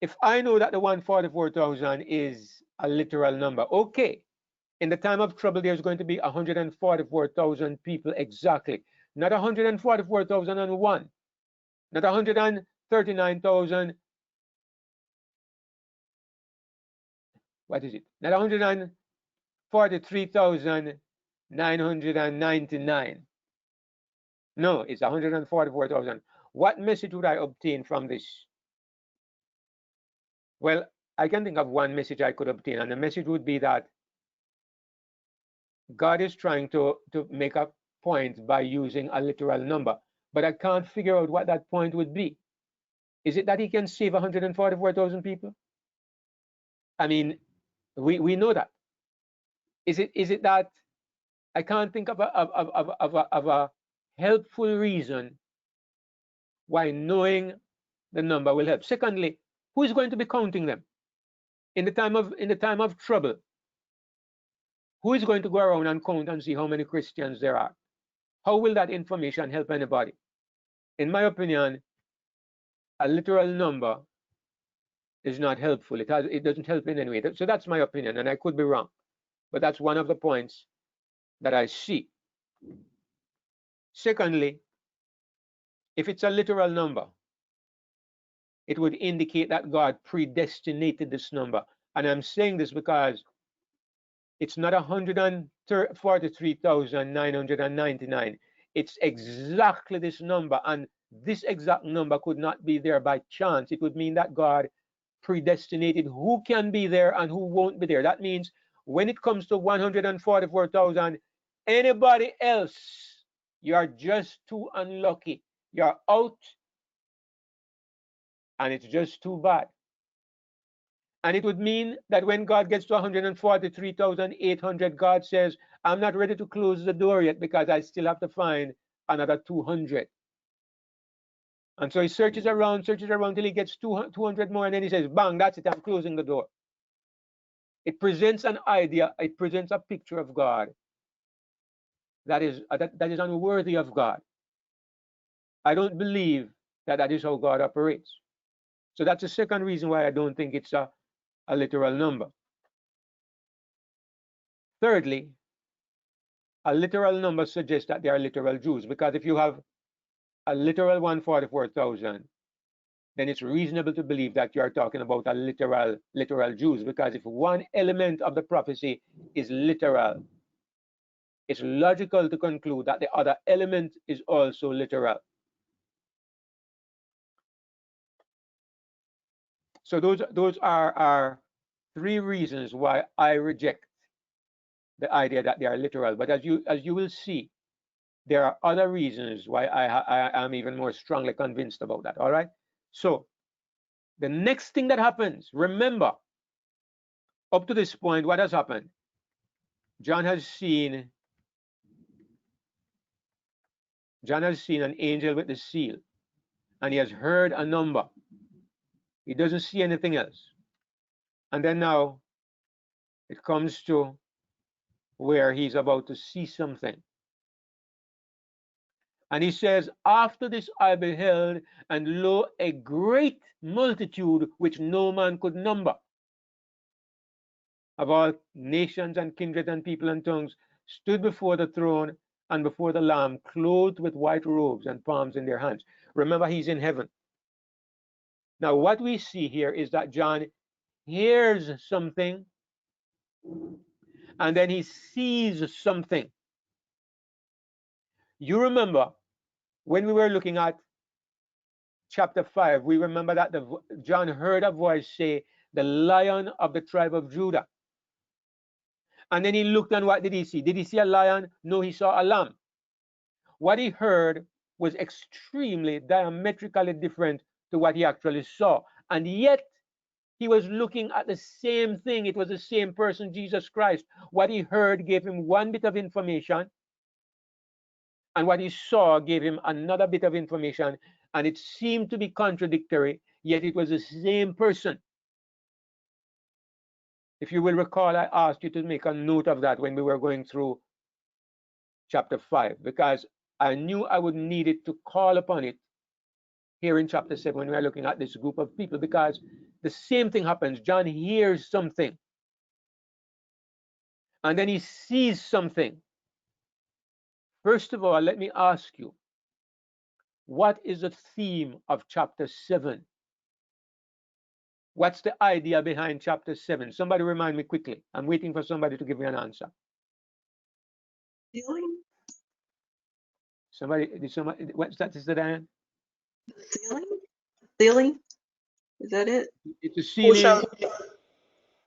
if I know that the 144,000 is a literal number, okay, in the time of trouble, there's going to be 144,000 people exactly, not 144,001, not 139,000. What is it? Not 143,999. No, it's 144,000. What message would I obtain from this? Well, I can think of one message I could obtain, and the message would be that God is trying to make a point by using a literal number, but I can't figure out what that point would be. Is it that he can save 144,000 people? I mean, we know that. Is it that I can't think of a helpful reason why knowing the number will help? Secondly, who is going to be counting them in the time of trouble? Who is going to go around and count and see how many Christians there are? How will that information help anybody? In my opinion, a literal number is not helpful. It doesn't help in any way. So that's my opinion, and I could be wrong, but that's one of the points that I see. Secondly, if it's a literal number, it would indicate that God predestinated this number. And I'm saying this because it's not 143,999. It's exactly this number, and this exact number could not be there by chance. It would mean that God predestinated who can be there and who won't be there. That means when it comes to 144,000, anybody else, you are just too unlucky. You're out, and it's just too bad. And it would mean that when God gets to 143,800, God says, I'm not ready to close the door yet because I still have to find another 200. And so he searches around till he gets 200 more, and then he says, bang, that's it, I'm closing the door. It presents an idea, it presents a picture of God that is unworthy of God. I don't believe that that is how God operates. So that's the second reason why I don't think it's a literal number. Thirdly, a literal number suggests that they are literal Jews, because if you have a literal 144,000, then it's reasonable to believe that you are talking about a literal Jews, because if one element of the prophecy is literal, it's logical to conclude that the other element is also literal. So those are our three reasons why I reject the idea that they are literal. But as you will see, there are other reasons why I am even more strongly convinced about that. All right. So the next thing that happens, remember, up to this point, what has happened? John has seen an angel with the seal, and he has heard a number. He doesn't see anything else. And then now it comes to where he's about to see something. And he says, after this I beheld, and lo, a great multitude which no man could number, of all nations and kindreds and people and tongues, stood before the throne and before the Lamb, clothed with white robes and palms in their hands. Remember, he's in heaven. Now, what we see here is that John hears something, and then he sees something. You remember when we were looking at chapter 5, we remember that John heard a voice say, the Lion of the tribe of Judah. And then he looked, and what did he see? Did he see a lion? No, he saw a lamb. What he heard was extremely diametrically different to what he actually saw. And yet, He was looking at the same thing. It was the same person, Jesus Christ. What he heard gave him one bit of information, and what he saw gave him another bit of information, and it seemed to be contradictory, yet it was the same person. If you will recall, I asked you to make a note of that when we were going through chapter 5, because I knew I would need it to call upon it here in chapter 7 when we are looking at this group of people, because the same thing happens. John hears something, and then he sees something. First of all, let me ask you, what is the theme of chapter 7? What's the idea behind chapter 7? Somebody remind me quickly. I'm waiting for somebody to give me an answer. Ceiling? Somebody, what's that, Sister Diane? Ceiling? Ceiling? Is that it? It's a Who shall ceiling.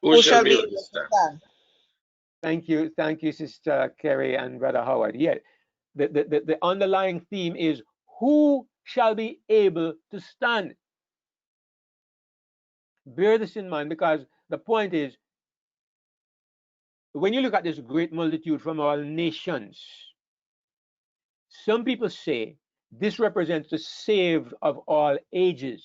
who shall be able to stand? Thank you, Sister Kerry and Brother Howard. Yeah, the underlying theme is who shall be able to stand. Bear this in mind, because the point is, when you look at this great multitude from all nations, some people say this represents the saved of all ages.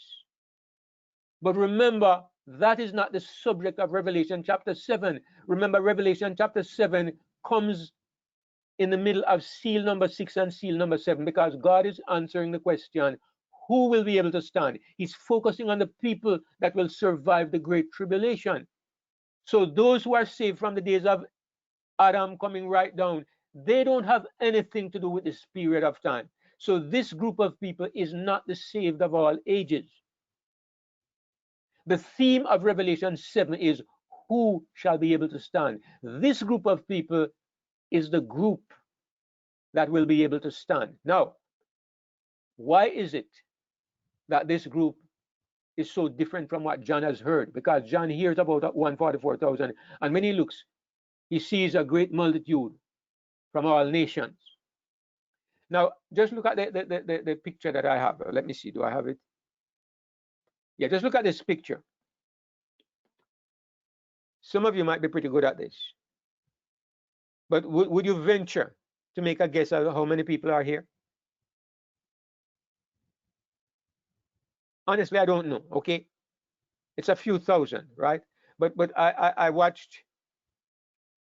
But remember, that is not the subject of Revelation chapter 7. Remember, Revelation chapter 7 comes in the middle of seal number 6 and seal number 7, because God is answering the question, who will be able to stand? He's focusing on the people that will survive the great tribulation. So those who are saved from the days of Adam coming right down, they don't have anything to do with this period of time. So this group of people is not the saved of all ages. The theme of Revelation 7 is who shall be able to stand. This group of people is the group that will be able to stand. Now, why is it that this group is so different from what John has heard? Because John hears about 144,000, and when he looks, he sees a great multitude from all nations. Now, just look at the picture that I have. Let me see, do I have it? Yeah, just look at this picture. Some of you might be pretty good at this. But would you venture to make a guess at how many people are here? Honestly, I don't know, okay? It's a few thousand, right? But I watched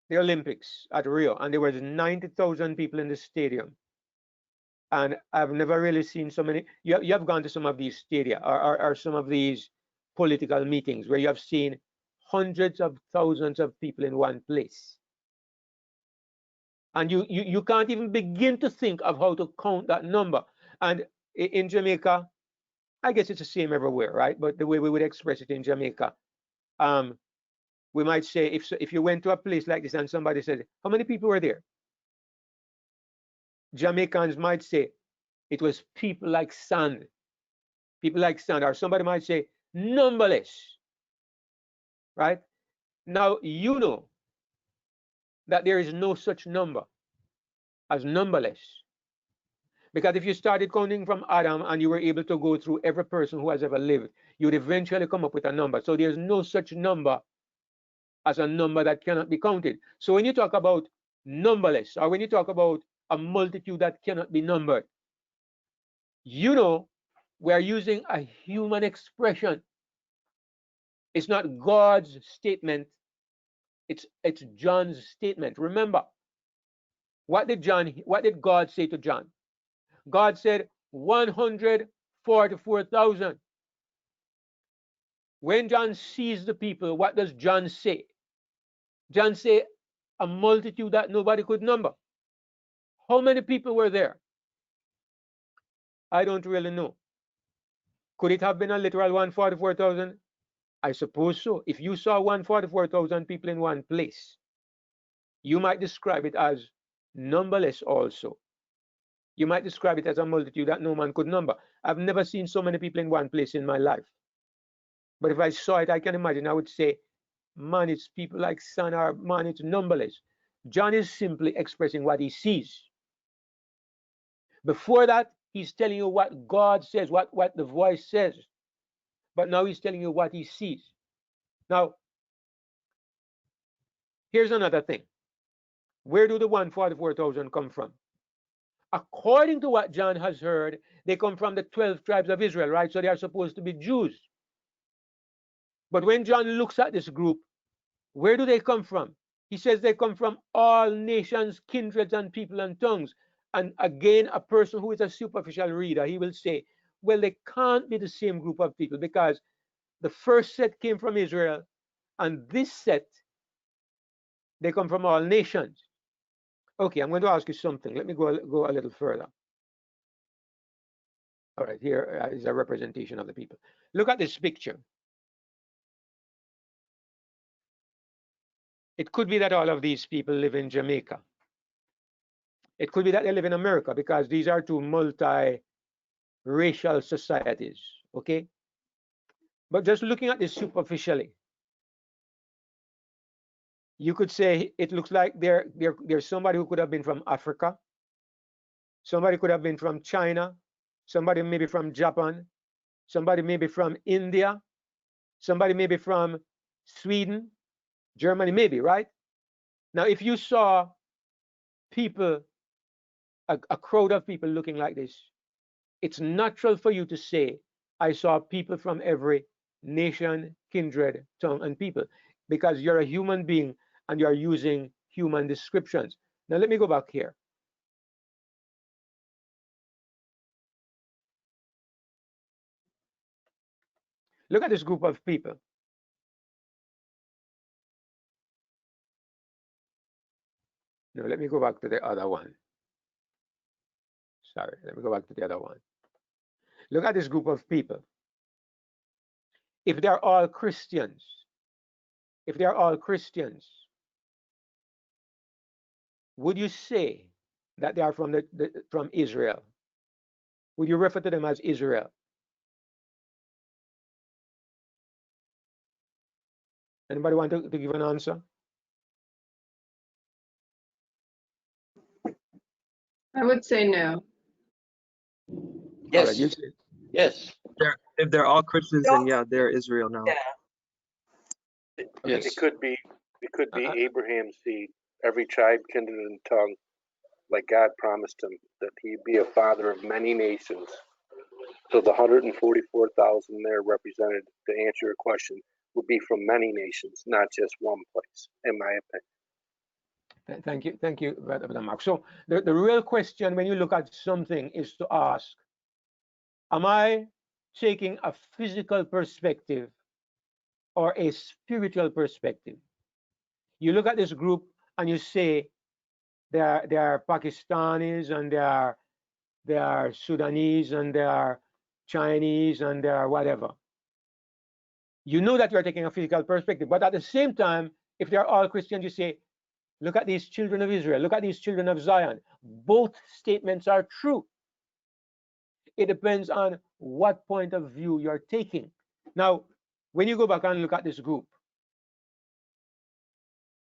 the Olympics at Rio, and there was 90,000 people in the stadium. And I've never really seen so many. You have gone to some of these stadia or some of these political meetings where you have seen hundreds of thousands of people in one place. And you can't even begin to think of how to count that number. And in Jamaica, I guess it's the same everywhere, right? But the way we would express it in Jamaica, we might say, if you went to a place like this and somebody said, how many people were there? Jamaicans might say, it was people like sand. People like sand. Or somebody might say, numberless. Right? Now, you know that there is no such number as numberless. Because if you started counting from Adam and you were able to go through every person who has ever lived, you would eventually come up with a number. So there's no such number as a number that cannot be counted. So when you talk about numberless, or when you talk about a multitude that cannot be numbered, you know we're using a human expression. It's not God's statement, it's John's statement. Remember, what did God say to John? God said 144,000. When John sees the people, what does John say? John say a multitude that nobody could number. How many people were there? I don't really know. Could it have been a literal 144,000? I suppose so. If you saw 144,000 people in one place, you might describe it as numberless also. You might describe it as a multitude that no man could number. I've never seen so many people in one place in my life. But if I saw it, I can imagine I would say, man, it's people like sun, or man, it's numberless. John is simply expressing what he sees. Before that, he's telling you what God says, what the voice says. But now he's telling you what he sees. Now, here's another thing. Where do the 144,000 come from? According to what John has heard, they come from the 12 tribes of Israel, right? So they are supposed to be Jews. But when John looks at this group, where do they come from? He says they come from all nations, kindreds, and people and tongues. And again, a person who is a superficial reader, he will say, well, they can't be the same group of people because the first set came from Israel, and this set, they come from all nations. Okay, I'm going to ask you something. Let me go a little further. All right, here is a representation of the people. Look at this picture. It could be that all of these people live in Jamaica. It could be that they live in America because these are two multi-racial societies, okay? But just looking at this superficially, you could say it looks like there's somebody who could have been from Africa, somebody could have been from China, somebody maybe from Japan, somebody maybe from India, somebody maybe from Sweden, Germany, maybe, right? Now, if you saw people, a crowd of people looking like this, it's natural for you to say, I saw people from every nation, kindred, tongue, and people, because you're a human being and you're using human descriptions. Now, let me go back here. Look at this group of people. No, let me go back to the other one. Sorry, let me go back to the other one. Look at this group of people. If they're all Christians, would you say that they are from from Israel? Would you refer to them as Israel? Anybody want to give an answer? I would say no. All Yes. right, you say, Yes. If they're all Christians, then yeah, they're Israel now. Yeah. Yes. It could be Abraham's seed, every tribe, kindred, and tongue, like God promised him that he'd be a father of many nations. So the 144,000 there represented, to answer your question, would be from many nations, not just one place, in my opinion. Thank you, Brother Mark. So the real question when you look at something is to ask, am I taking a physical perspective or a spiritual perspective? You look at this group and you say they are Pakistanis and they are Sudanese and they are Chinese and they are whatever. You know that you're taking a physical perspective, but at the same time, if they're all Christians, you say, look at these children of Israel, look at these children of Zion. Both statements are true. It depends on what point of view you're taking. Now, when you go back and look at this group,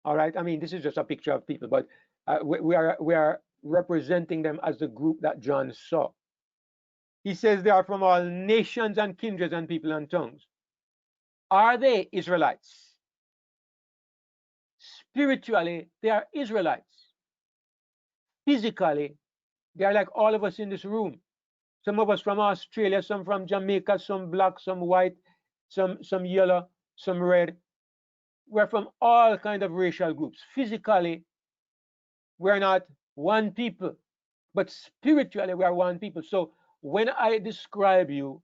all right, I mean, this is just a picture of people, but we are representing them as the group that John saw. He says they are from all nations and kindreds and people and tongues. Are they Israelites? Spiritually, they are Israelites. Physically, they are like all of us in this room. Some of us from Australia, some from Jamaica, some black, some white, some yellow, some red. We're from all kind of racial groups. Physically, we're not one people, but spiritually we are one people. So when I describe you,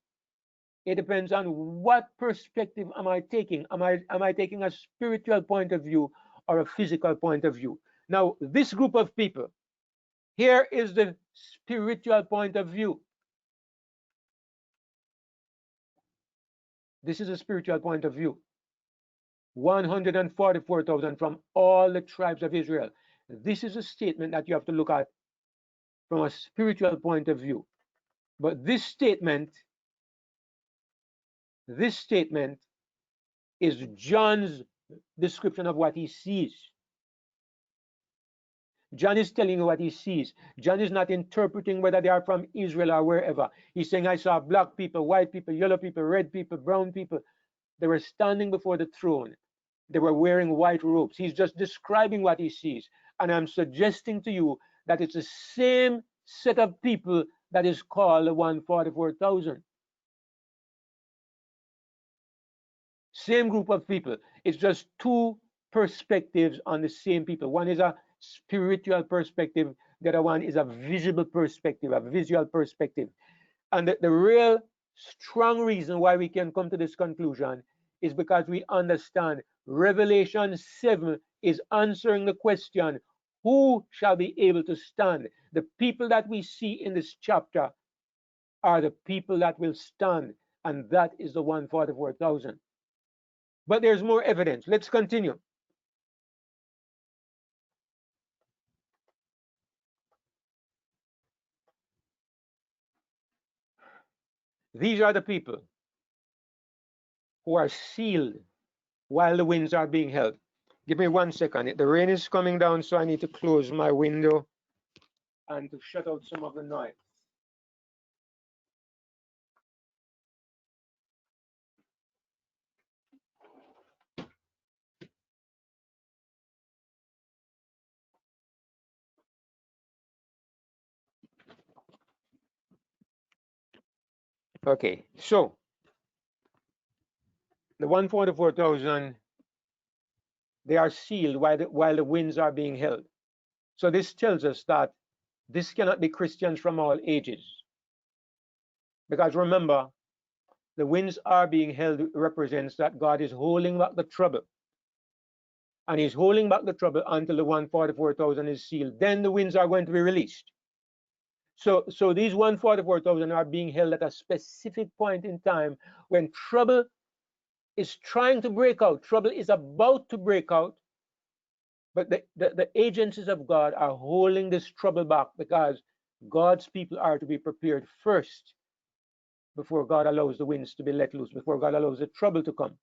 it depends on what perspective am I taking. Am I taking a spiritual point of view or a physical point of view? Now, this group of people, here is the spiritual point of view. This is a spiritual point of view. 144,000 from all the tribes of Israel. This is a statement that you have to look at from a spiritual point of view. But this statement is John's description of what he sees. John is telling you what he sees. John is not interpreting whether they are from Israel or wherever. He's saying, I saw black people, white people, yellow people, red people, brown people. They were standing before the throne. They were wearing white robes. He's just describing what he sees. And I'm suggesting to you that it's the same set of people that is called the 144,000. Same group of people. It's just two perspectives on the same people. One is a spiritual perspective. The other one is a visible perspective, a visual perspective. And the real strong reason why we can come to this conclusion is because we understand Revelation 7 is answering the question, who shall be able to stand? The people that we see in this chapter are the people that will stand, and that is the 144,000. But there's more evidence. Let's continue. These are the people who are sealed while the winds are being held. Give me 1 second. The rain is coming down, so I need to close my window and to shut out some of the noise. Okay, so the 144,000, they are sealed while the winds are being held. So this tells us that this cannot be Christians from all ages. Because remember, the winds are being held represents that God is holding back the trouble. And he's holding back the trouble until the 144,000 is sealed. Then the winds are going to be released. So these 144,000 are being held at a specific point in time when trouble is trying to break out. Trouble is about to break out. But the agencies of God are holding this trouble back because God's people are to be prepared first before God allows the winds to be let loose, before God allows the trouble to come.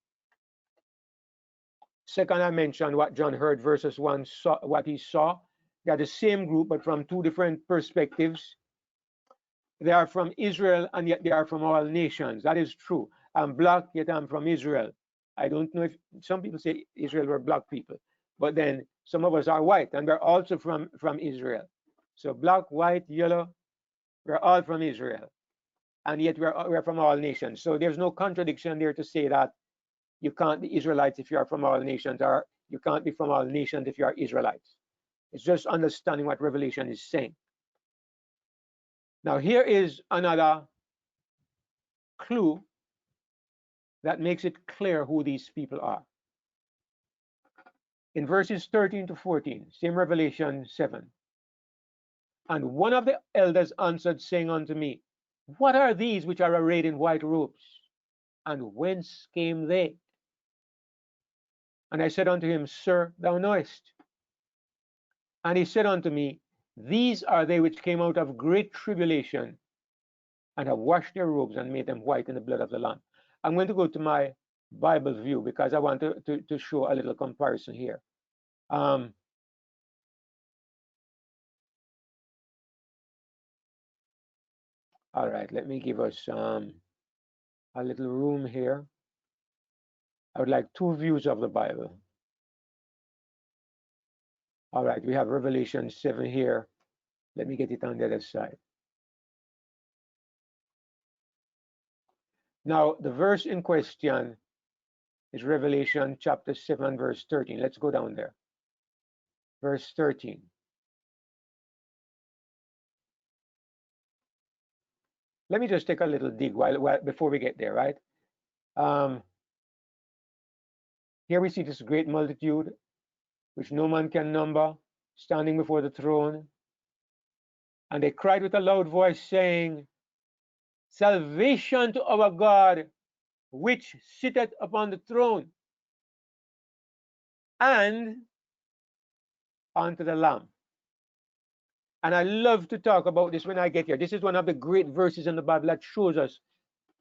Second, I mentioned what John heard verses 1, what he saw. They are the same group, but from two different perspectives. They are from Israel, and yet they are from all nations. That is true. I'm black, yet I'm from Israel. I don't know if some people say Israel were black people, but then some of us are white, and we're also from Israel. So black, white, yellow, we're all from Israel, and yet we're from all nations. So there's no contradiction there to say that you can't be Israelites if you are from all nations, or you can't be from all nations if you are Israelites. It's just understanding what Revelation is saying. Now, here is another clue that makes it clear who these people are. In verses 13 to 14, same Revelation 7. And one of the elders answered, saying unto me, what are these which are arrayed in white robes? And whence came they? And I said unto him, Sir, thou knowest. And he said unto me, these are they which came out of great tribulation, and have washed their robes and made them white in the blood of the Lamb. I'm going to go to my Bible view because I want to show a little comparison here. All right, let me give us a little room here. I would like two views of the Bible. All right, we have Revelation 7 here. Let me get it on the other side. Now, the verse in question is Revelation chapter 7, verse 13. Let's go down there. Verse 13. Let me just take a little dig before we get there, right? Here we see this great multitude, which no man can number, standing before the throne. And they cried with a loud voice, saying, salvation to our God, which sitteth upon the throne, and unto the Lamb. And I love to talk about this when I get here. This is one of the great verses in the Bible that shows us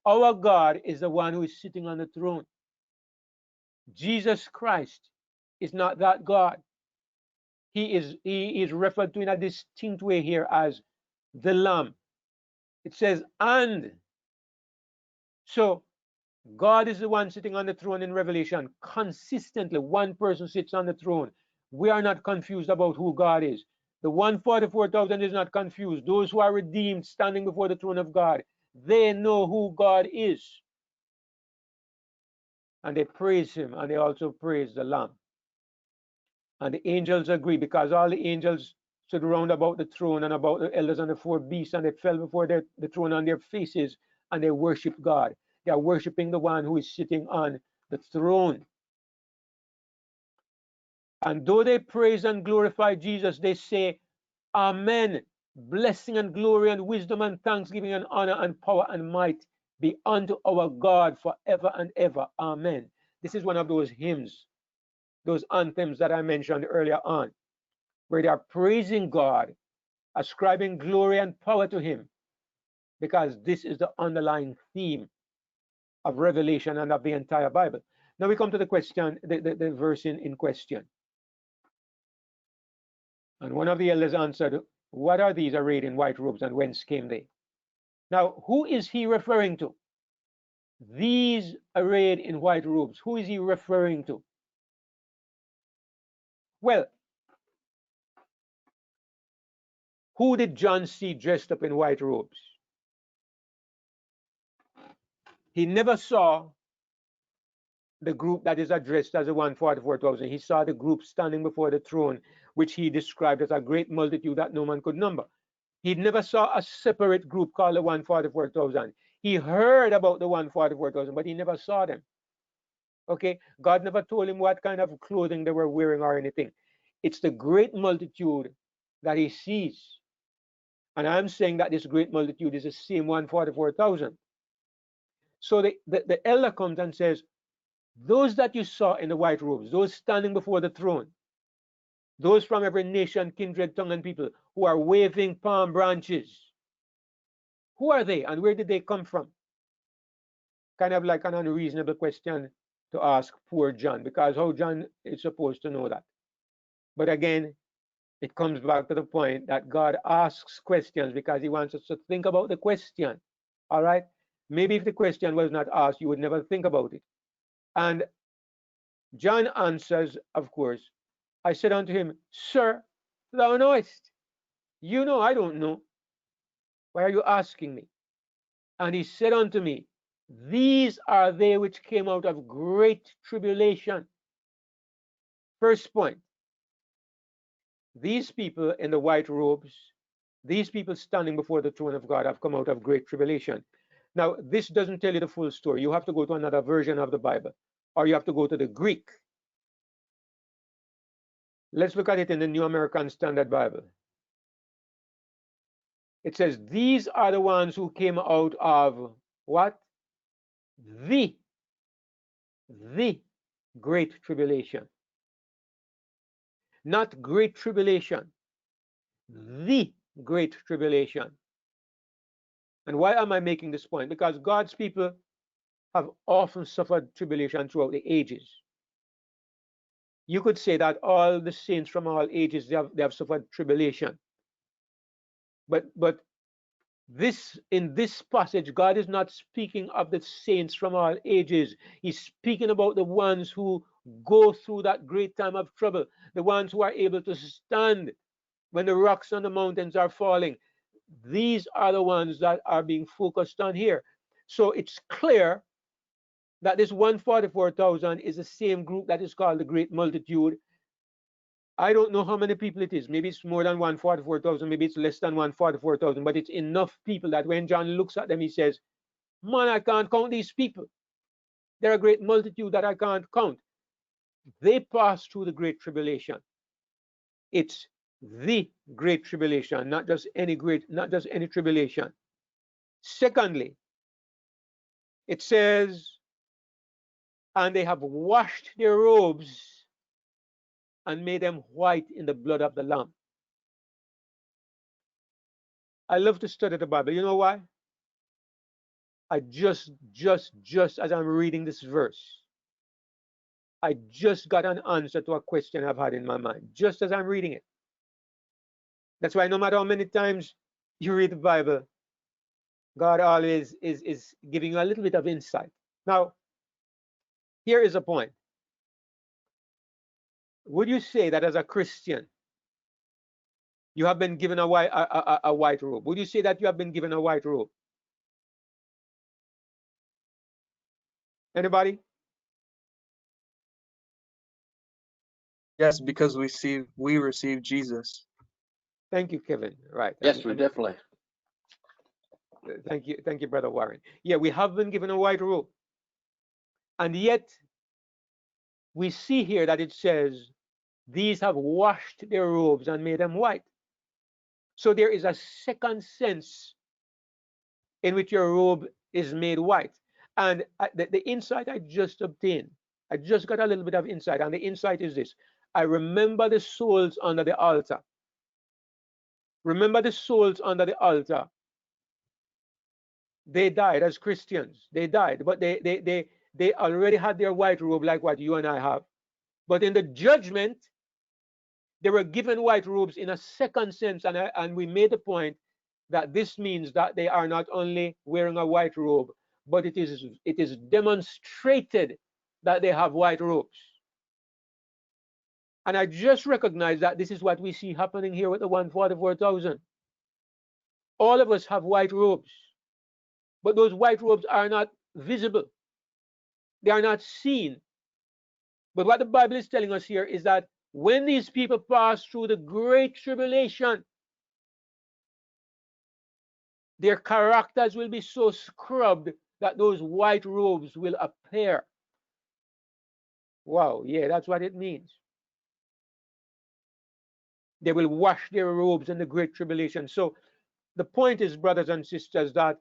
our God is the one who is sitting on the throne. Jesus Christ is not that God. He is referred to in a distinct way here as the Lamb. It says, and. So God is the one sitting on the throne in Revelation. Consistently, one person sits on the throne. We are not confused about who God is. The 144,000 is not confused. Those who are redeemed standing before the throne of God, they know who God is. And they praise him, and they also praise the Lamb. And the angels agree, because all the angels stood round about the throne and about the elders and the four beasts, and they fell before the throne on their faces, and they worship God. They are worshiping the one who is sitting on the throne. And though they praise and glorify Jesus, they say, Amen. Blessing and glory and wisdom and thanksgiving and honor and power and might be unto our God forever and ever. Amen. This is one of those hymns, those anthems that I mentioned earlier on, where they are praising God, ascribing glory and power to him, because this is the underlying theme of Revelation and of the entire Bible. Now we come to the question, the verse in question. And one of the elders answered, what are these arrayed in white robes, and whence came they? Now, who is he referring to? These arrayed in white robes, who is he referring to? Well, who did John see dressed up in white robes? He never saw the group that is addressed as the 144,000. He saw the group standing before the throne, which he described as a great multitude that no man could number. He never saw a separate group called the 144,000. He heard about the 144,000, but he never saw them. Okay, God never told him what kind of clothing they were wearing or anything. It's the great multitude that he sees. And I'm saying that this great multitude is the same 144,000. So the elder comes and says, those that you saw in the white robes, those standing before the throne, those from every nation, kindred, tongue, and people who are waving palm branches, who are they and where did they come from? Kind of like an unreasonable question to ask poor John, because how John is supposed to know that? But again, it comes back to the point that God asks questions because he wants us to think about the question. All right? Maybe if the question was not asked, you would never think about it. And John answers, of course, I said unto him, Sir, thou knowest. You know, I don't know. Why are you asking me? And he said unto me, these are they which came out of great tribulation. First point, these people in the white robes, these people standing before the throne of God have come out of great tribulation. Now, this doesn't tell you the full story. You have to go to another version of the Bible, or you have to go to the Greek. Let's look at it in the New American Standard Bible. It says, these are the ones who came out of what? The great tribulation. Not great tribulation, the great tribulation. And why am I making this point? Because God's people have often suffered tribulation throughout the ages. You could say that all the saints from all ages, they have suffered tribulation. But in this passage, God is not speaking of the saints from all ages. He's speaking about the ones who go through that great time of trouble, the ones who are able to stand when the rocks on the mountains are falling. These are the ones that are being focused on here. So it's clear that this 144,000 is the same group that is called the great multitude. I don't know how many people it is. Maybe it's more than 144,000, maybe it's less than 144,000, but it's enough people that when John looks at them, he says, man, I can't count these people. They're a great multitude that I can't count. They pass through the great tribulation. It's the great tribulation, not just any tribulation. Secondly, it says, and they have washed their robes and made them white in the blood of the Lamb. I love to study the Bible. You know why? I just as I'm reading this verse, I just got an answer to a question I've had in my mind, just as I'm reading it. That's why no matter how many times you read the Bible, God always is giving you a little bit of insight. Now, here is a point. Would you say that as a Christian, you have been given a white robe? Would you say that you have been given a white robe? Anybody? Yes, because we receive Jesus. Thank you, Kevin. Right. Yes, we definitely. Thank you, Brother Warren. Yeah, we have been given a white robe. And yet, we see here that it says, these have washed their robes and made them white. So there is a second sense in which your robe is made white. And the insight I just obtained, I just got a little bit of insight, and the insight is this. I remember the souls under the altar. Remember the souls under the altar. They died as Christians. They died, but they already had their white robe like what you and I have. But in the judgment, they were given white robes in a second sense, and we made the point that this means that they are not only wearing a white robe, but it is demonstrated that they have white robes. And I just recognize that this is what we see happening here with the 144,000. All of us have white robes, but those white robes are not visible. They are not seen. But what the Bible is telling us here is that when these people pass through the great tribulation, their characters will be so scrubbed that those white robes will appear. Wow, yeah, that's what it means. They will wash their robes in the great tribulation. So the point is, brothers and sisters, that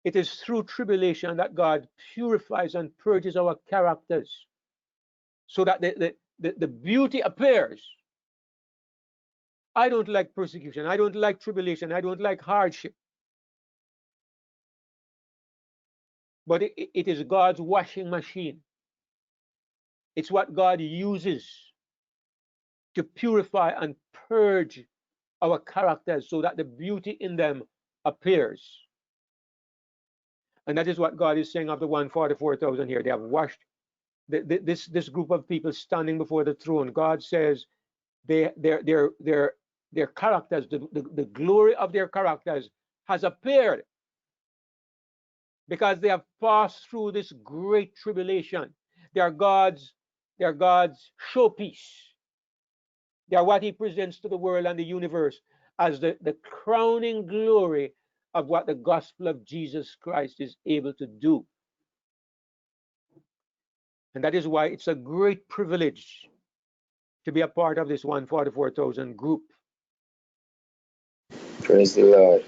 it is through tribulation that God purifies and purges our characters so that the beauty appears. I don't like persecution. I don't like tribulation. I don't like hardship. But it is God's washing machine. It's what God uses to purify and purge our characters so that the beauty in them appears. And that is what God is saying of the 144,000 here. They have washed this group of people standing before the throne. God says their characters, the glory of their characters has appeared because they have passed through this great tribulation. They are God's showpiece. They are what he presents to the world and the universe as the crowning glory of what the gospel of Jesus Christ is able to do. And that is why it's a great privilege to be a part of this 144,000 group. Praise the Lord.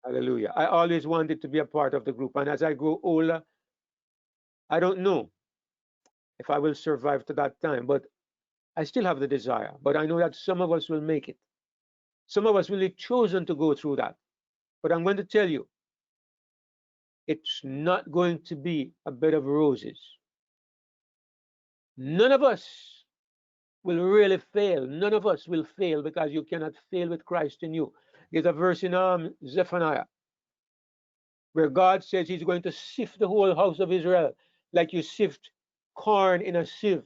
Hallelujah. I always wanted to be a part of the group. And as I grow older, I don't know if I will survive to that time, but I still have the desire. But I know that some of us will make it. Some of us will have chosen to go through that. But I'm going to tell you, it's not going to be a bed of roses. None of us will really fail. None of us will fail because you cannot fail with Christ in you. There's a verse in Zephaniah where God says he's going to sift the whole house of Israel like you sift corn in a sieve.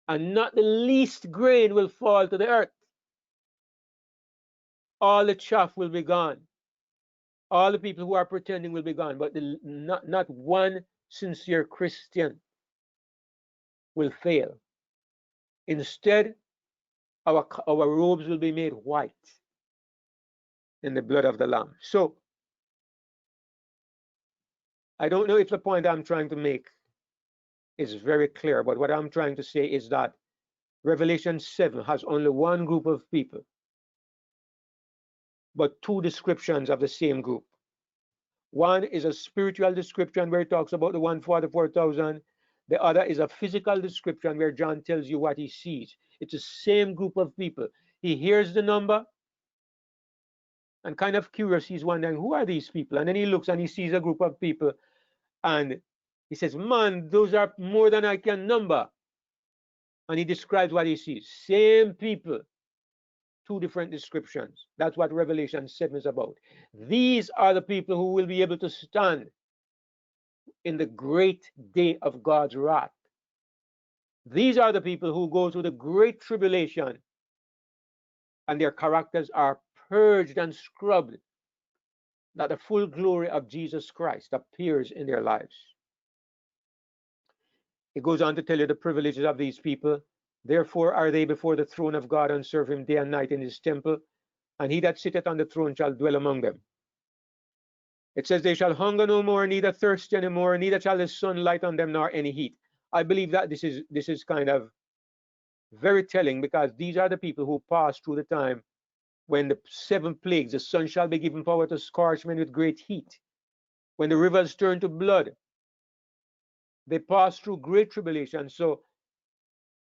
And not the least grain will fall to the earth. All the chaff will be gone. All the people who are pretending will be gone. But not one sincere Christian will fail. Instead, our robes will be made white in the blood of the Lamb. So, I don't know if the point I'm trying to make is very clear, but what I'm trying to say is that Revelation 7 has only one group of people, but two descriptions of the same group. One is a spiritual description where it talks about the 144,000. The other is a physical description where John tells you what he sees. It's the same group of people. He hears the number and kind of curious, he's wondering, who are these people? And then he looks and he sees a group of people and he says, man, those are more than I can number. And he describes what he sees. Same people, two different descriptions. That's what Revelation 7 is about. These are the people who will be able to stand in the great day of God's wrath. These are the people who go through the great tribulation and their characters are purged and scrubbed, that the full glory of Jesus Christ appears in their lives. It goes on to tell you the privileges of these people. Therefore are they before the throne of God, and serve him day and night in his temple, and he that sitteth on the throne shall dwell among them. It says they shall hunger no more, neither thirst any more, neither shall the sun light on them nor any heat. I believe that this is kind of very telling, because these are the people who passed through the time when the 7 plagues, the sun shall be given power to scorch men with great heat. When the rivers turn to blood, they passed through great tribulation. So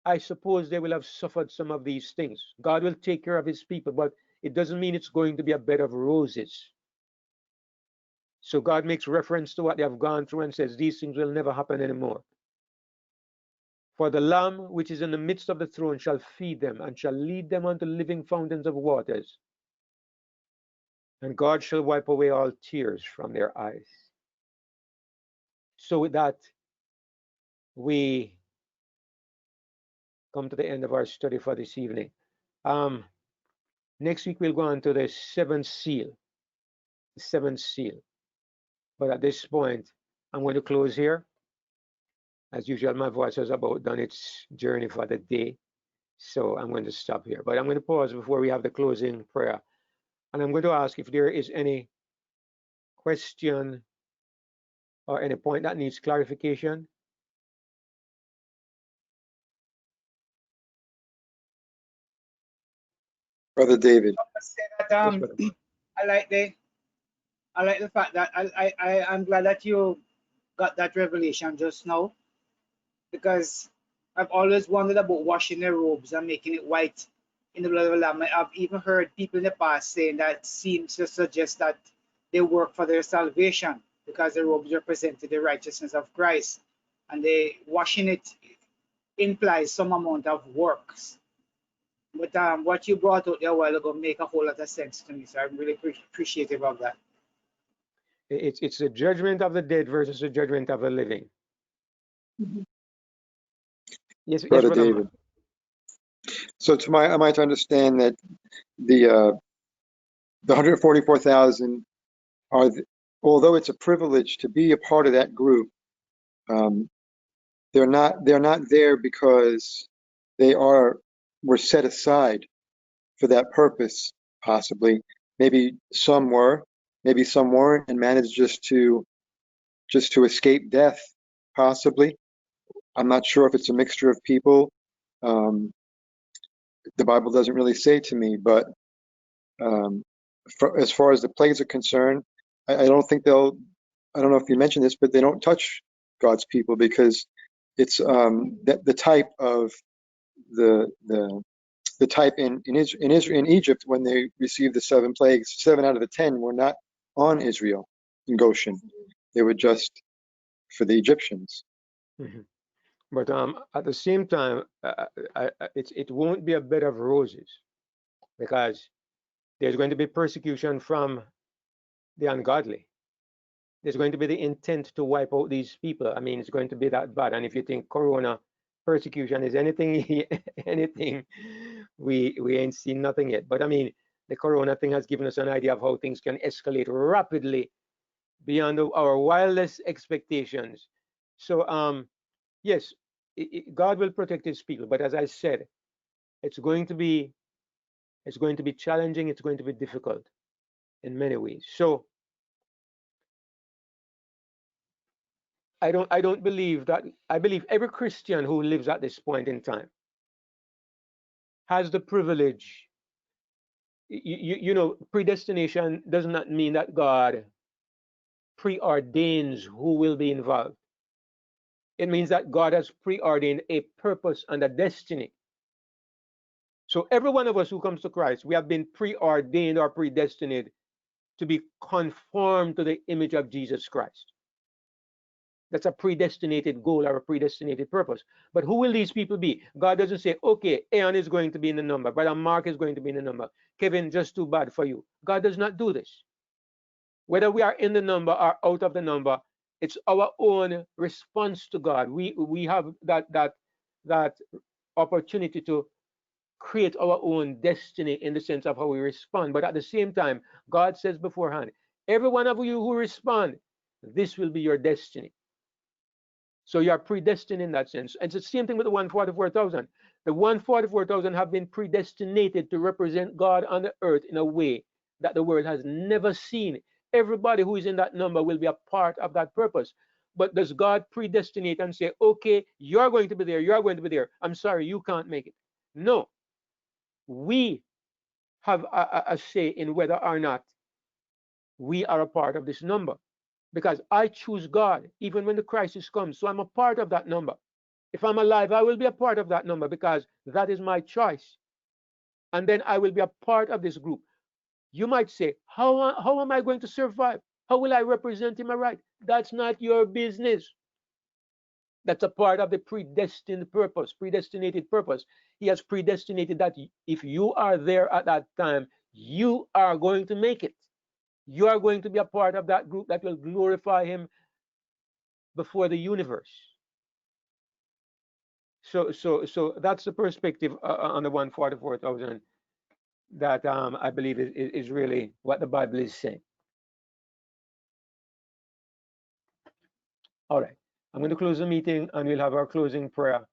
I suppose they will have suffered some of these things. God will take care of his people, but it doesn't mean it's going to be a bed of roses. So God makes reference to what they have gone through and says these things will never happen anymore. For the Lamb which is in the midst of the throne shall feed them, and shall lead them unto living fountains of waters. And God shall wipe away all tears from their eyes. So with that, we come to the end of our study for this evening. Next week we'll go on to the 7th seal. The 7th seal. But at this point, I'm going to close here. As usual, my voice has about done its journey for the day. So I'm going to stop here. But I'm going to pause before we have the closing prayer. And I'm going to ask if there is any question or any point that needs clarification. Brother David. Yes, brother. I like the fact that I'm glad that you got that revelation just now, because I've always wondered about washing their robes and making it white in the blood of the Lamb. I've even heard people in the past saying that seems to suggest that they work for their salvation because the robes represented the righteousness of Christ, and they washing it implies some amount of works. But what you brought out there a while ago make a whole lot of sense to me, so I'm really appreciative of that. It's the judgment of the dead versus the judgment of the living. Yes, Brother yes, brother. David. So am I to understand that the 144,000 are, although it's a privilege to be a part of that group, they're not there because they were set aside for that purpose. Possibly, maybe some were, maybe some weren't, and managed just to escape death. Possibly, I'm not sure if it's a mixture of people. The Bible doesn't really say to me, but as far as the plagues are concerned, I don't think they'll. I don't know if you mentioned this, but they don't touch God's people because it's the type of the type in Egypt when they received the 7 plagues. 7 out of the 10 were not on Israel in Goshen; they were just for the Egyptians. Mm-hmm. But at the same time, it won't be a bed of roses, because there's going to be persecution from the ungodly. There's going to be the intent to wipe out these people. I mean, it's going to be that bad. And if you think corona persecution is anything, we ain't seen nothing yet. But I mean, the corona thing has given us an idea of how things can escalate rapidly beyond our wildest expectations. So yes, God will protect his people, but as I said, it's going to be challenging. It's going to be difficult in many ways. So I don't believe that. I believe every Christian who lives at this point in time has the privilege. You know, predestination does not mean that God preordains who will be involved. It means that God has preordained a purpose and a destiny. So every one of us who comes to Christ, we have been preordained or predestined to be conformed to the image of Jesus Christ. That's a predestinated goal or a predestinated purpose. But who will these people be? God doesn't say, okay, Aaron is going to be in the number, Brother Mark is going to be in the number. Kevin, just too bad for you. God does not do this. Whether we are in the number or out of the number, It's our own response to God. We have that opportunity to create our own destiny in the sense of how we respond. But at the same time, God says beforehand, every one of you who respond, this will be your destiny. So you are predestined in that sense. And it's the same thing with the 144,000. The 144,000 have been predestinated to represent God on the earth in a way that the world has never seen. Everybody who is in that number will be a part of that purpose. But does God predestinate and say, okay, you're going to be there, you're going to be there. I'm sorry, you can't make it. No. We have a say in whether or not we are a part of this number. Because I choose God even when the crisis comes. So I'm a part of that number. If I'm alive, I will be a part of that number because that is my choice. And then I will be a part of this group. You might say, how am I going to survive? How will I represent him aright? That's not your business. That's a part of the predestined purpose, predestinated purpose. He has predestinated that if you are there at that time, you are going to make it. You are going to be a part of that group that will glorify him before the universe. So that's the perspective on the 144,000 that I believe is really what the Bible is saying. All right, I'm going to close the meeting and we'll have our closing prayer